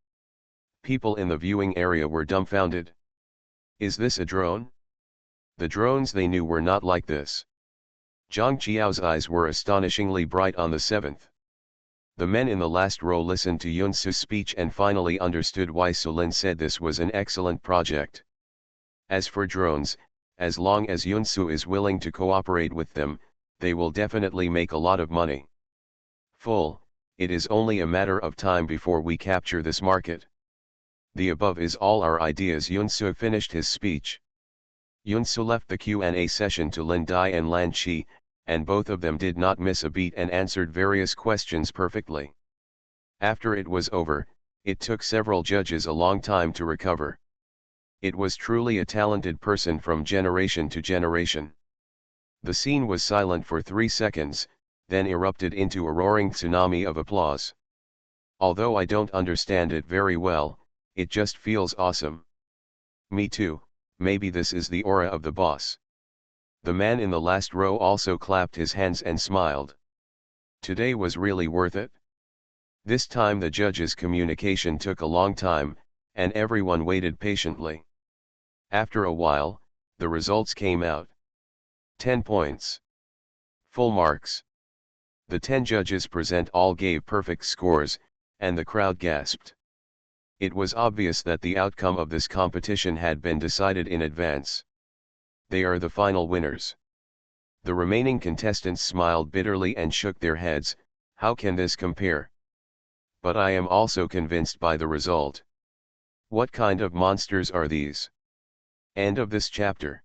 Speaker 1: People in the viewing area were dumbfounded. Is this a drone? The drones they knew were not like this. Zhang Qiao's eyes were astonishingly bright on the 7th. The men in the last row listened to Yunsu's speech and finally understood why Sulin said this was an excellent project. As for drones, as long as Yunsu is willing to cooperate with them, they will definitely make a lot of money. It is only a matter of time before we capture this market. The above is all our ideas. Yunsu finished his speech. Yunsu left the Q&A session to Lin Dai and Lan Chi, and both of them did not miss a beat and answered various questions perfectly. After it was over, it took several judges a long time to recover. It was truly a talented person from generation to generation. The scene was silent for 3 seconds, then erupted into a roaring tsunami of applause. Although I don't understand it very well, it just feels awesome. Me too, maybe this is the aura of the boss. The man in the last row also clapped his hands and smiled. Today was really worth it. This time the judges' communication took a long time, and everyone waited patiently. After a while, the results came out. 10 points. Full marks. The 10 judges present all gave perfect scores, and the crowd gasped. It was obvious that the outcome of this competition had been decided in advance. They are the final winners. The remaining contestants smiled bitterly and shook their heads. How can this compare? But I am also convinced by the result. What kind of monsters are these? End of this chapter.